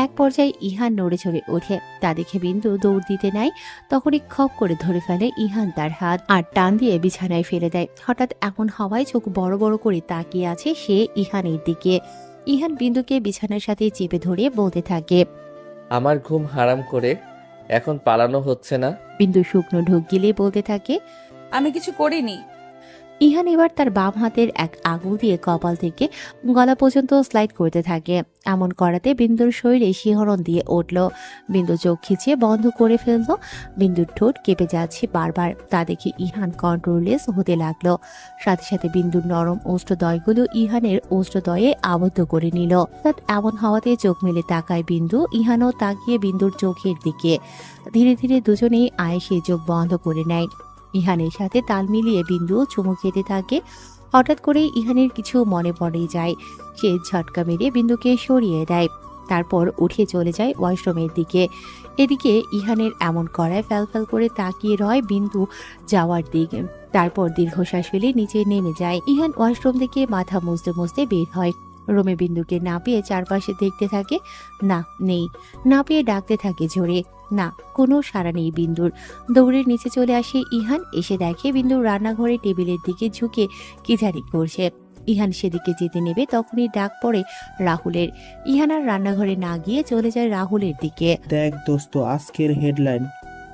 এক পর্যায়ে ইহান নড়ে চড়ে ওঠে। তা দেখে বিন্দু দৌড় দিতে নেয়। তখনই খপ করে ধরে ফেলে ইহান তার হাত আর টান দিয়ে বিছানায় ফেলে দেয়। হঠাৎ এমন হওয়ায় চোখ বড় বড় করে তাকিয়ে আছে সে ইহানের দিকে। ইহান বিন্দুকে বিছানার সাথে চেপে ধরে বলতে থাকে, আমার ঘুম হারাম করে এখন পালানো হচ্ছে না? বিন্দু শুকনো ঢোক গিলে বলতে থাকে, আমি কিছু করিনি। ইহান এবার তার বাম হাতের এক আঙুল দিয়ে কপাল থেকে গলা পর্যন্ত স্লাইড করতে থাকে। এমন করাতে বিন্দুর শরীরে শিহরণ দিয়ে উঠল। বিন্দু চোখ খিচিয়ে বন্ধ করে ফেলল। বিন্দুর ঠোঁট কেঁপে যাচ্ছে বারবার। তা দেখে ইহান কন্ট্রোললেস হতে লাগলো। সাথে সাথে বিন্দুর নরম অষ্টদয়গুলো ইহানের অষ্টদয়ে আবদ্ধ করে নিল। তাত এমন হওয়াতে চোখ মেলে তাকায় বিন্দু। ইহানও তাকিয়ে বিন্দুর চোখের দিকে। ধীরে ধীরে দুজনেই আয়েসে চোখ বন্ধ করে নেয়। ইহানের সাথে তাল মিলিয়ে বিন্দু চুমু খেতে থাকে। হঠাৎ করে ইহানের কিছু মনে পড়ে যায়। সে ঝটকা মেরে বিন্দুকে সরিয়ে দেয়। তারপর উঠে চলে যায় ওয়াশরুমের দিকে। এদিকে ইহানের এমন করায় ফ্যাল করে তাকিয়ে রয় বিন্দু যাওয়ার দিকে। তারপর দীর্ঘশ্বাস ফেলে নিচে নেমে যায়। ইহান ওয়াশরুম থেকে মাথা মুছতে মুছতে বের হয়। রুমে বিন্দুকে না পেয়ে চারপাশে দেখতে থাকে, না নেই। না পেয়ে ডাকতে থাকে জোরে, না কোনো সাড়া নেই বিন্দুর। দৌড়ে নিচে চলে আসে ইহান। এসে দেখে বিন্দু রান্নাঘরে টেবিলের দিকে ঝুঁকে কি জানি করছে। ইহান সেদিকে যেতে নেবে তখনই ডাক পড়ে রাহুলের। ইহান আর রান্নাঘরে না গিয়ে চলে যায় রাহুলের দিকে। দেখ দোস্ত, আজকের হেডলাইন,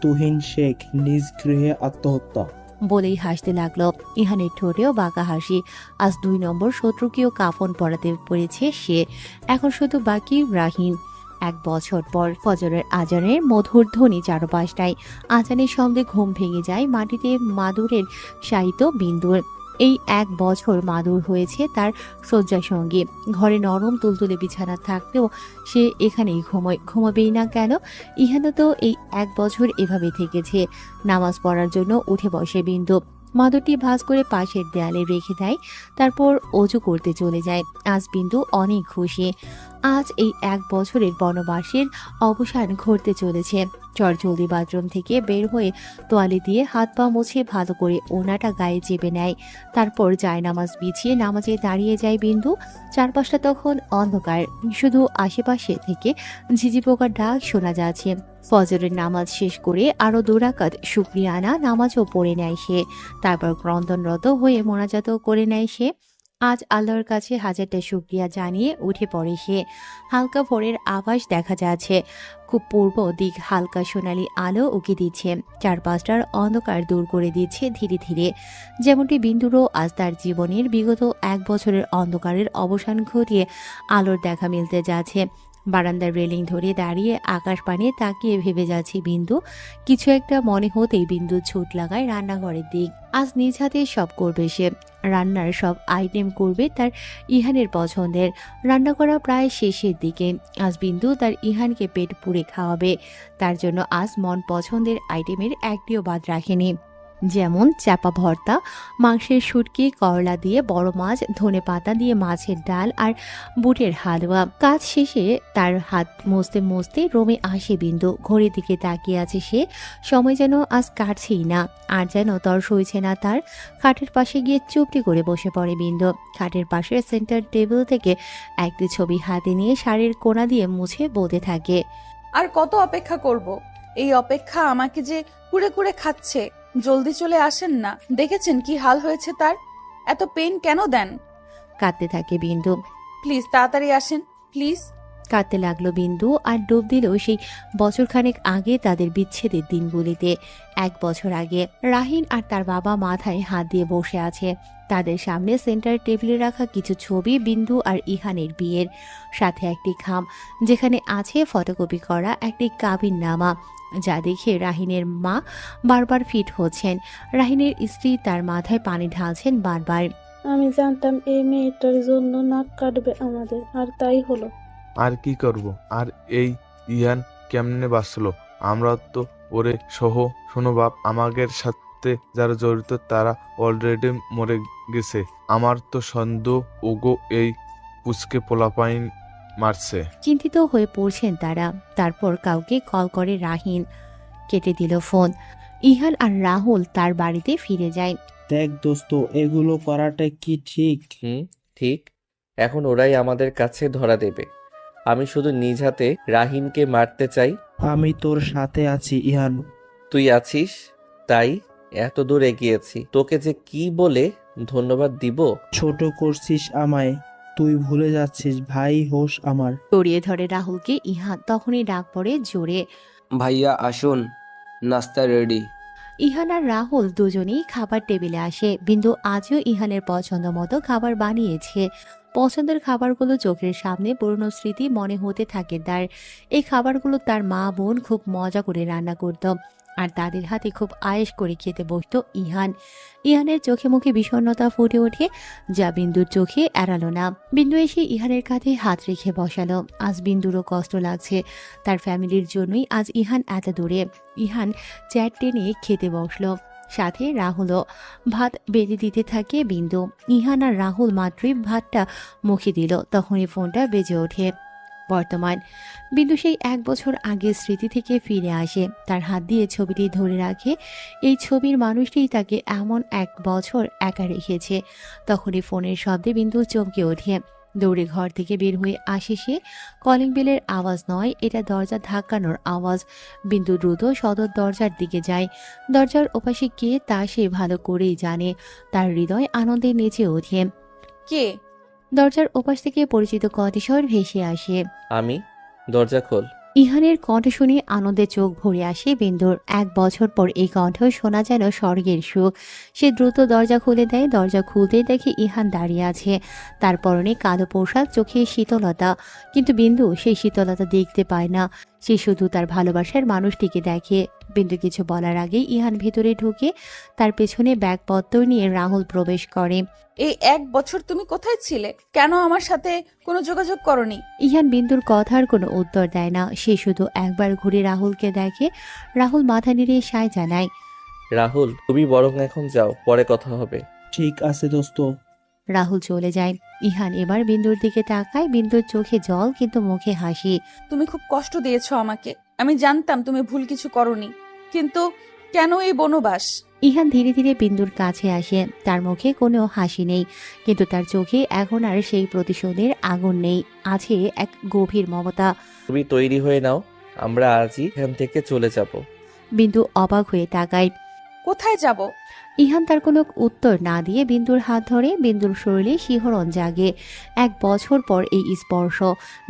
তুহিন শেখ নিজ গৃহে আত্মহত্যা। বলেই হাসতে লাগলো। ইহানের ঠোঁটেও বাঁকা হাসি। আজ 2 নম্বর শত্রুকেও কাফন পরাতে পড়েছে সে। এখন শুধু বাকি রাহিন। 1 বছর পর ফজরের আজানের মধুর ধ্বনি চারপাশটায়। আজানের সঙ্গে ঘুম ভেঙে যায় মাটিতে মাদুরের শায়িত বিন্দুর। এই 1 বছর মাদুর হয়েছে তার শয্যা সঙ্গী। ঘরে নরম তুলতুলে বিছানা থাকলেও সে এখানেই ঘুমাবেই না কেন? ইহানও তো এই 1 বছর এভাবে থেকেছে। নামাজ পড়ার জন্য উঠে বসে বিন্দু। মাদুরটি ভাঁজ করে পাশের দেয়ালে রেখে দেয়, তারপর অজু করতে চলে যায়। আজ বিন্দু অনেক খুশি। আজ এই 1 বছরের বনবাসের অবসান ঘটতে চলেছে। চটজলদি বাথরুম থেকে বের হয়ে তোয়ালে দিয়ে হাত পা মুছে ভালো করে ওনাটা গায়ে চেপে নেয়। তারপর জায়নামাজ বিছিয়ে নামাজে দাঁড়িয়ে যায় বিন্দু। চারপাশটা তখন অন্ধকার, শুধু আশেপাশে থেকে ঝিঝি পোকার ডাক শোনা যাচ্ছে। ফজরের নামাজ শেষ করে আরো 2 রাকাত শুকরিয়ানা নামাজও পড়ে নেয় সে। তারপর ক্রন্দনরত হয়ে মোনাজাত করে নেয় সে। আজ আল্লাহর কাছে হাজারটা শুকরিয়া জানিয়ে উঠে পড়ে সে। হালকা ভোরের আভাস দেখা যাচ্ছে। খুব পূর্ব দিক হালকা সোনালি আলো উকি দিচ্ছে, চারপাশটার অন্ধকার দূর করে দিচ্ছে ধীরে ধীরে। যেমনটি বিন্দুরও আজ তার জীবনের বিগত 1 বছরের অন্ধকারের অবসান ঘটিয়ে আলোর দেখা মিলতে যাচ্ছে। বারান্দার রেলিং ধরে দাঁড়িয়ে আকাশ পানে তাকিয়ে ভেবে যাচ্ছে বিন্দু। কিছু একটা মনে হতেই বিন্দু ছুট লাগায় রান্নাঘরের দিক। আজ নিজ হাতে সব করবে সে। রান্নার সব আইটেম করবে তার ইহানের পছন্দের। রান্না করা প্রায় শেষের দিকে। আজ বিন্দু তার ইহানকে পেট পুড়ে খাওয়াবে। তার জন্য আজ মন পছন্দের আইটেমের একটিও বাদ রাখেনি। যেমন চাপা ভর্তা, মাংসের শুটকি, করলা দিয়ে বড় মাছ, ধনে পাতা দিয়ে মাছের ডাল আর বুটের হালুয়া। কাজ শেষে তার হাত মুছতে মুছতে রুমে আসে বিন্দু। ঘড়ির দিকে তাকিয়ে আছে সে। সময় যেন আজ কাটছেই না, আর যেন তর সইছে না তার। খাটের পাশে গিয়ে চুপটি করে বসে পড়ে বিন্দু। খাটের পাশে সেন্টার টেবিল থেকে একটি ছবি হাতে নিয়ে শাড়ির কোণা দিয়ে মুছে বলতে থাকে, আর কত অপেক্ষা করব? এই অপেক্ষা আমাকে যে কুড়ে কুড়ে খাচ্ছে। জলদি চলে আসেন না। দেখেছেন কি হাল হয়েছে তার? এত পেন কেন দেন? কাঁদতে থাকে বিন্দু। প্লিজ তাড়াতাড়ি আসেন, প্লিজ। কাঁদতে লাগলো বিন্দু আর ডুব দিল সেই বছরখানেক আগে তাদের বিচ্ছেদের দিনগুলিতে। 1 বছর আগে রাহিন আর তার বাবা মাথায় হাত দিয়ে বসে আছে। তাদের সামনে সেন্টার টেবিলে রাখা কিছু ছবি বিন্দু আর ইহানের বিয়ের, সাথে একটি খাম যেখানে আছে ফটোকপি করা একটি কাবিননামা, যা দেখে রাহিনের মা বারবার ফিট হচ্ছেন। রাহিনের স্ত্রী তার মাথায় পানি ঢালছেন বারবার। আমি জানতাম এই মেয়েটার জন্য নাক কাটবে আমাদের, আর তাই হলো। আর কি করব? আর এই ইহান কেমনে বাঁচলো? আমরা তো ওরে সহ। শোনো বাপ, আমাদের সাথে যারা জড়িত তারা অলরেডি মরে গেছে। আমার তো সন্দেহ ওগো এই পুচকে পোলাপাইন মারছে। চিন্তিত হয়ে পড়ছেন তারা। তারপর কাউকে কল করে রাহিন। কেটে দিল ফোন। ইহান আর রাহুল তার বাড়িতে ফিরে যায়। দেখ দোস্ত, এগুলো করাটা কি ঠিক? ঠিক। এখন ওরাই আমাদের কাছে ধরা দেবে। আমি শুধু নিজ হাতে রাহিনকে মারতে চাই। আমি তোর সাথে আছি ইহান। তুই আছিস তাই এত দূর এগিয়েছি। তোকে যে কি বলে ধন্যবাদ দিব। ছোট করছিস আমায়, তুই ভুলে যাচ্ছিস ভাই হোস আমার। জড়িয়ে ধরে রাহুলকে ইহান। তখনই ডাক পড়ে জোরে, ভাইয়া আসুন, নাস্তা রেডি। ইহান আর রাহুল দুজনেই খাবার টেবিলে আসে। বিন্দু আজও ইহানের পছন্দ মতো খাবার বানিয়েছে। পছন্দের খাবারগুলো চোখের সামনে পুরনো স্মৃতি মনে হতে থাকে তার। এই খাবারগুলো তার মা বোন খুব মজা করে রান্না করত, আর তাদের হাতে খুব আয়েশ করে খেতে বসত ইহান। ইহানের চোখে মুখে বিষণ্ণতা ফুটে ওঠে, যা বিন্দুর চোখে এড়ালো না। বিন্দু এসে ইহানের কাঁধে হাত রেখে বসালো। আজ বিন্দুরও কষ্ট লাগছে। তার ফ্যামিলির জন্যই আজ ইহান এত দূরে। ইহান চ্যাট টেনে খেতে বসলো। সাথে রাহুলও। ভাত বেড়ে দিতে থাকে বিন্দু। ইহান আর রাহুল মাত্রই ভাতটা মুখে দিল, তখনই ফোনটা বেজে ওঠে। বর্তমান বিন্দু সেই 1 বছর আগের স্মৃতি থেকে ফিরে আসে। তার হাত দিয়ে ছবিটি ধরে রাখে। এই ছবির মানুষটি তাকে এমন 1 বছর একা রেখেছে। তখনই ফোনের শব্দে বিন্দু চমকে ওঠে। দৌড়ে ঘর থেকে বের হয়ে আসে সে। কলিং বেলের আওয়াজ নয়, এটা দরজা ধাক্কানোর আওয়াজ। বিন্দু দ্রুত সদর দরজার দিকে যায়। দরজার ওপাশে কে তা সে ভালো করেই জানে। তার হৃদয় আনন্দে নেচে ওঠে। কে? দরজার ওপাশ থেকে পরিচিত কণ্ঠস্বর ভেসে আসে, আমি। দরজা খোল। ইহানের কণ্ঠ শুনে আনন্দে চোখ ভরে আসে বিন্দুর। 1 বছর পর এই কণ্ঠ শোনা যেন স্বর্গের সুখ। সে দ্রুত দরজা খুলে দেয়। দরজা খুলতেই দেখে ইহান দাঁড়িয়ে আছে। তার পরনে কালো পোশাক, চোখে শীতলতা। কিন্তু বিন্দু সেই শীতলতা দেখতে পায় না। সে শুধু তার ভালোবাসার মানুষটিকে দেখে। বিন্দু কিছু বলার আগেই ইহান ভেতরে ঢুকে। তার পেছনে ব্যাগপত্র নিয়ে রাহুল প্রবেশ করে। এই 1 বছর তুমি কোথায় ছিলে? কেন আমার সাথে কোনো যোগাযোগ করনি? ইহান বিন্দুর কথার কোনো উত্তর দেয় না। সে শুধু একবার ঘুরে রাহুলকে দেখে। রাহুল মাথা নেড়ে সায় জানায়। রাহুল, তুমি বরং এখন যাও, পরে কথা হবে। ঠিক আছে দোস্ত। রাহুল চলে যায়। ইহান এবার বিন্দুর দিকে তাকায়। বিন্দুর চোখে জল কিন্তু মুখে হাসি। তুমি খুব কষ্ট দিয়েছো আমাকে। আমি জানতাম তুমি ভুল কিছু করনি, কিন্তু কেন এই বনবাস? ইহান ধীরে ধীরে বিন্দুর কাছে আসে। তার মুখে কোনো হাসি নেই, কিন্তু তার চোখে এখন আর সেই প্রতিশোধের আগুন নেই, আছে এক গভীর মমতা। তুমি তৈরি হয়ে নাও, আমরা আজই এখান থেকে চলে যাব। বিন্দু অবাক হয়ে তাকায়। কোথায় যাব? ইহান তার কোনো উত্তর না দিয়ে বিন্দুর হাত ধরে। বিন্দুর শরীরে শিহরণ জাগে। 1 বছর পর এই স্পর্শ।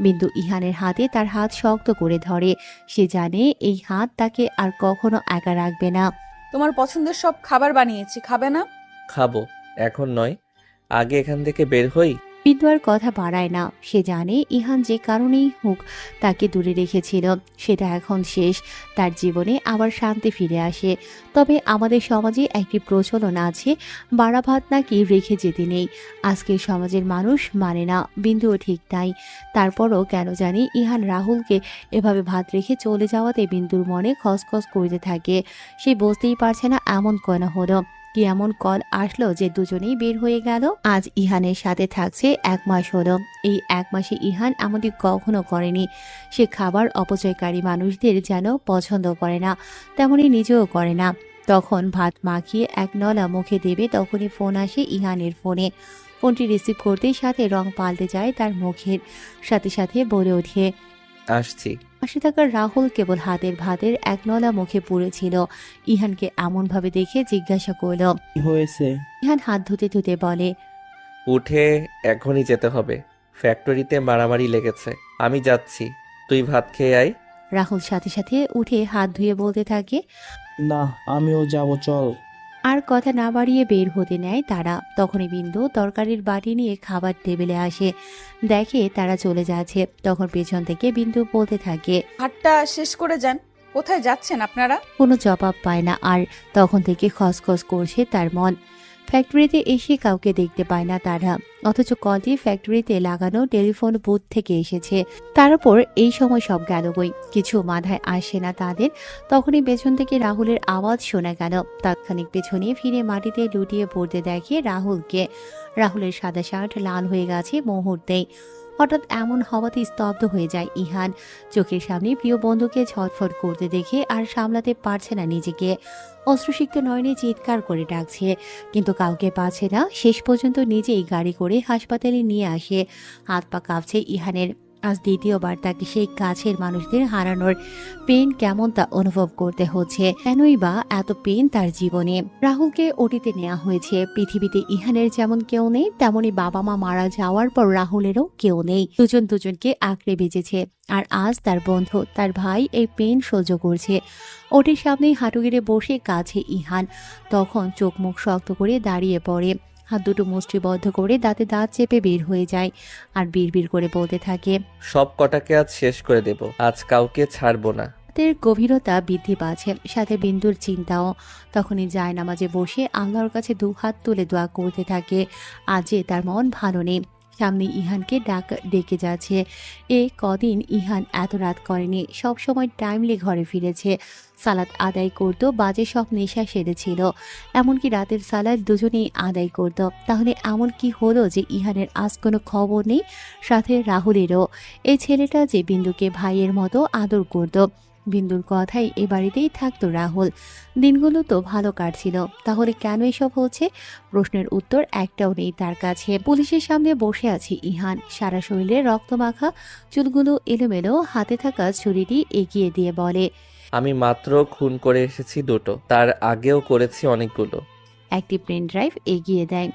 বিন্দু ইহানের হাতে তার হাত শক্ত করে ধরে। সে জানে এই হাত তাকে আর কখনো একা রাখবে না। তোমার পছন্দের সব খাবার বানিয়েছি, খাবে না? খাবো, এখন নয়, আগে এখান থেকে বের হই। বিন্দু আর কথা বাড়ায় না। সে জানে ইহান যে কারণেই হোক তাকে দূরে রেখেছিল, সেটা এখন শেষ। তার জীবনে আবার শান্তি ফিরে আসে। তবে আমাদের সমাজে একটি প্রচলন আছে, বাড়া ভাত নাকি রেখে যেতে নেই। আজকের সমাজের মানুষ মানে না, বিন্দুও ঠিক তাই। তারপরও কেন জানি ইহান রাহুলকে এভাবে ভাত রেখে চলে যাওয়াতে বিন্দুর মনে খসখস করতে থাকে। সে বুঝতেই পারছে না এমন কেন হলো, কি এমন কল আসলো যে দুজনেই বের হয়ে গেল। আজ ইহানের সাথে থাকছে 1 মাস হলো। এই 1 মাসে ইহান এমনটি কখনো করেনি। সে খাবার অপচয়কারী মানুষদের যেন পছন্দ করে না, তেমনি নিজেও করে না। তখন ভাত মাখিয়ে 1 নলা মুখে দেবে, তখনই ফোন আসে ইহানের ফোনে। ফোনটি রিসিভ করতেই সাথে রং পাল্টে যায় তার মুখের। সাথে সাথে বলে ওঠে, আসছি। পাশে থাকা রাহুল কেবল হাতের ভাতের 1 নলা মুখে পুড়েছিল। ইহানকে এমনভাবে দেখে জিজ্ঞাসা করল। কি হয়েছে? ইহান হাত ধুতে ধুতে বলে, উঠে এখনই যেতে হবে, ফ্যাক্টরিতে মারামারি লেগেছে। আমি যাচ্ছি, তুই ভাত খেয়ে আয়। রাহুল সাথে সাথে উঠে হাত ধুয়ে বলতে থাকে। না, আমিও যাব, চল। আর কথা না বাড়িয়ে বের হতে নেয় তারা। তখনই বিন্দু তরকারির বাটি নিয়ে খাবার টেবিলে আসে। দেখে তারা চলে যাচ্ছে। তখন পেছন থেকে বিন্দু বলতে থাকে, ভাতটা শেষ করে যান। কোথায় যাচ্ছেন আপনারা? কোনো জবাব পায় না আর। তখন থেকে খসখস করছে তার মন। ফ্যাক্টরিতে এসে কাউকে দেখতে পায় না তারা, অথচ কলটি ফ্যাক্টরিতে লাগানো টেলিফোন বুথ থেকে এসেছে। তার উপর এই সময় সব গেল বই, কিছু মাথায় আসে না তাদের। তখনই পেছন থেকে রাহুলের আওয়াজ শোনা গেল। তাৎক্ষণিক পেছনে ফিরে মাটিতে লুটিয়ে পড়তে দেখে রাহুলকে। রাহুলের সাদা শার্ট লাল হয়ে গেছে মুহূর্তেই। হঠাৎ এমন হওয়াতে স্তব্ধ হয়ে যায় ইহান। চোখের সামনে প্রিয় বন্ধুকে ছটফট করতে দেখে আর সামলাতে পারছে না নিজেকে। অশ্রুসিক্ত নয়নে চিৎকার করে ডাকছে, কিন্তু কাউকে পাচ্ছে না। শেষ পর্যন্ত নিজেই গাড়ি করে হাসপাতালে নিয়ে আসে। হাত পা কাঁপছে ইহানের। আজ দ্বিতীয়বার তাকে সেই কাছের মানুষদের হারানোর পেন কেমন তা অনুভব করতে হচ্ছে। কেনই বা এত পেন তার জীবনে। রাহুলকে ওটিতে নেওয়া হয়েছে। পৃথিবীতে ইহানের যেমন কেউ নেই, তেমনি বাবা মা মারা যাওয়ার পর রাহুলেরও কেউ নেই। দুজন দুজনকে আঁকড়ে বেঁচেছে। আর আজ তার বন্ধু, তার ভাই এই পেন সহ্য করছে। ওটির সামনেই হাঁটু গেড়ে বসে কাছে ইহান। তখন চোখ মুখ শক্ত করে দাঁড়িয়ে পড়ে। হাত দুটো মুষ্টিবদ্ধ করে দাঁতে দাঁত চেপে বের হয়ে যায় আর বিড়বিড় করে বলতে থাকে, সব কটাকে আজ শেষ করে দেব, আজ কাউকে ছাড়বো না। রাতের গভীরতা বৃদ্ধি পাচ্ছে, সাথে বিন্দুর চিন্তাও। তখনই জায়নামাজে বসে আল্লাহর কাছে 2 হাত তুলে দোয়া করতে থাকে। আজ যে তার মন ভালো নেই। সামনে ইহানকে ডেকে যাচ্ছে। কদিন ইহান এত রাত করেনি। সব সময় টাইমলি ঘরে ফিরেছে। সালাত আদায় করতো, বাজে সব নেশা সেরেছিল। এমনকি রাতের সালাত দুজনেই আদায় করত। তাহলে এমন কি হলো যে ইহানের আজ কোনো খবর নেই? সাথে রাহুলেরও। এই ছেলেটা যে বিন্দুকে ভাইয়ের মতো আদর করত। বিন্দুর কথাই এ বাড়িতেই থাকতো রাহুল। দিনগুলো তো ভালো কাটছিল, তাহলে কেন এসব হচ্ছে? প্রশ্নের উত্তর একটাও নেই তার কাছে। পুলিশের সামনে বসে আছে ইহান, সারা শরীরে রক্তমাখা, চুলগুলো এলোমেলো। হাতে থাকা ছুরিটি এগিয়ে দিয়ে বলে, আমি মাত্র খুন করে এসেছি 2টো, তার আগেও করেছি অনেকগুলো। একটি পেন ড্রাইভ এগিয়ে দেয়।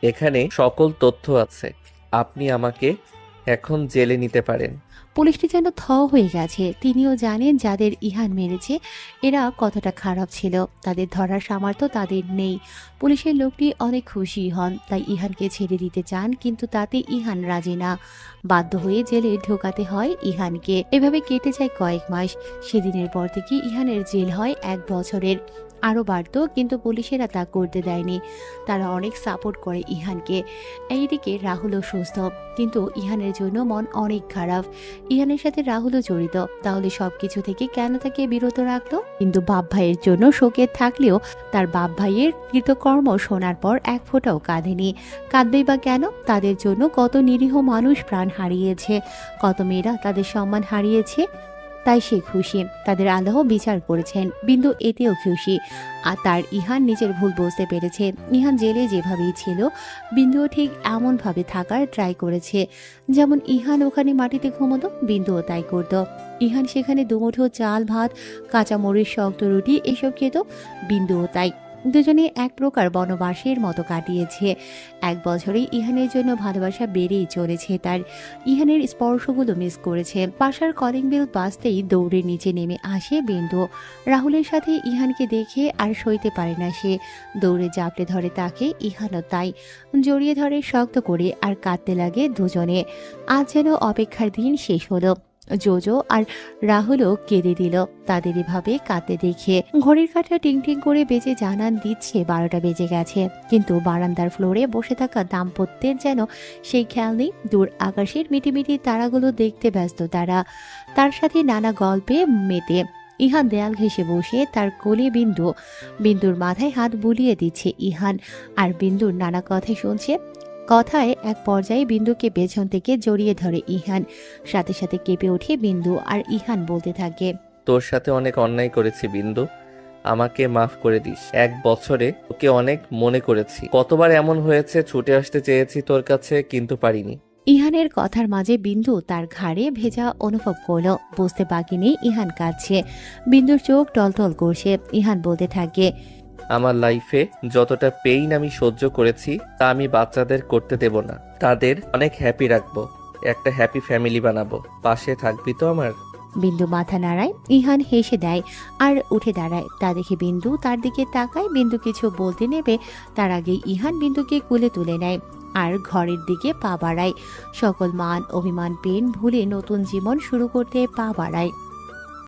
এখানে সকল তথ্য আছে, আপনি আমাকে এখন জেলে নিতে পারেন। পুলিশটি যেন থ হয়ে গেছে। তিনিও জানেন যাদের ইহান মেরেছে এরা কতটা খারাপ ছিল। তাদের ধরার সামর্থ্য তাদের নেই। পুলিশের লোকটি অনেক খুশি হন, তাই ইহানকে ছেড়ে দিতে চান, কিন্তু তাতে ইহান রাজি না। বাধ্য হয়ে জেলে ঢোকাতে হয় ইহানকে। এভাবে কেটে যায় কয়েক মাস। সেদিনের পর থেকে ইহানের জেল হয় 1 বছরের। আরও বাড়ত, কিন্তু পুলিশেরা তা করতে দেয়নি। তারা অনেক সাপোর্ট করে ইহানকে। এইদিকে রাহুলও সুস্থ, কিন্তু ইহানের জন্য মন অনেক খারাপ। ইহানের সাথে রাহুলও জড়িত, তাহলে সবকিছু থেকে কেন তাকে বিরত রাখলো? কিন্তু বাপ ভাইয়ের জন্য শোকে থাকলেও তার বাপ ভাইয়ের কৃতকর্ম শোনার পর এক ফোঁটাও কাঁদেনি। কাঁদবেই বা কেন? তাদের জন্য কত নিরীহ মানুষ প্রাণ হারিয়েছে, কত মেয়েরা তাদের সম্মান হারিয়েছে। তাই সে খুশি, তাদের আল্লাহ বিচার করেছেন। বিন্দু এতেও খুশি। আর তার ইহান নিজের ভুল বুঝতে পেরেছে। ইহান জেলে যেভাবেই ছিল, বিন্দুও ঠিক এমনভাবে থাকার ট্রাই করেছে। যেমন ইহান ওখানে মাটিতে ঘুমোতো, বিন্দুও তাই করত। ইহান সেখানে দুমুঠো চাল, ভাত, কাঁচামরিচ, শক্ত রুটি এসব খেত, বিন্দুও তাই। দুজনে এক প্রকার বনবাসের মতো কাটিয়েছে। 1 বছরেই ইহানের জন্য ভালোবাসা বেড়েই চলেছে তার। ইহানের স্পর্শগুলো মিস করেছে। বাসার কলিং বেল বাজতেই দৌড়ে নিচে নেমে আসে বিন্দু। রাহুলের সাথে ইহানকে দেখে আর সইতে পারে না সে। দৌড়ে জাপটে ধরে তাকে, ইহানও তাই। জড়িয়ে ধরে শক্ত করে আর কাঁদতে লাগে দুজনে। আজ যেন অপেক্ষার দিন শেষ হলো। জোজো আর রাহুলও কেঁদে দিল তাদের এভাবে কাঁদতে দেখে। ঘড়ির কাঁটা টিং টিং করে বেজে জানান দিচ্ছে 12টা বেজে গেছে, কিন্তু বারান্দার ফ্লোরে বসে থাকা দাম্পত্যের যেন সেই খেয়াল নেই। দূর আকাশের মিটিমিটি তারাগুলো দেখতে ব্যস্ত তারা, তার সাথে নানা গল্পে মেতে। ইহান দেয়াল ঘেঁষে বসে, তার কোলে বিন্দু। বিন্দুর মাথায় হাত বুলিয়ে দিচ্ছে ইহান, আর বিন্দুর নানা কথাই শুনছে। কথায় এক পর্যায়ে বিন্দুকে পেছন থেকে জড়িয়ে ধরে ইহান। সাথে সাথে কেঁপে ওঠে বিন্দু, আর ইহান বলতে থাকে, তোর সাথে অনেক অন্যায় করেছি বিন্দু, আমাকে মাফ করে দিস। 1 বছরে তোকে অনেক মনে করেছি, কতবার এমন হয়েছে ছুটে আসতে চেয়েছি তোর কাছে, কিন্তু পারিনি। ইহানের কথার মাঝে বিন্দু তার ঘাড়ে ভেজা অনুভব করলো। বুঝতে বাকি নেই ইহান কাঁদছে। বিন্দুর চোখ টলটল করছে। ইহান বলতে থাকে, আমার লাইফে যতটা পেইন আমি সহ্য করেছি তা আমি বাচ্চাদের করতে দেব না। তাদের অনেক হ্যাপি রাখবো, একটা হ্যাপি ফ্যামিলি বানাবো। পাশে থাকবি তো আমার? বিন্দু মাথা নাড়ায়। ইহান হেসে দেয় আর উঠে দাঁড়ায়। তা দেখে বিন্দু তার দিকে তাকায়। বিন্দু কিছু বলতে নেবে, তার আগে ইহান বিন্দুকে কোলে তুলে নেয় আর ঘরের দিকে পা বাড়ায়। সকল মান অভিমান পেন ভুলে নতুন জীবন শুরু করতে পা বাড়ায়।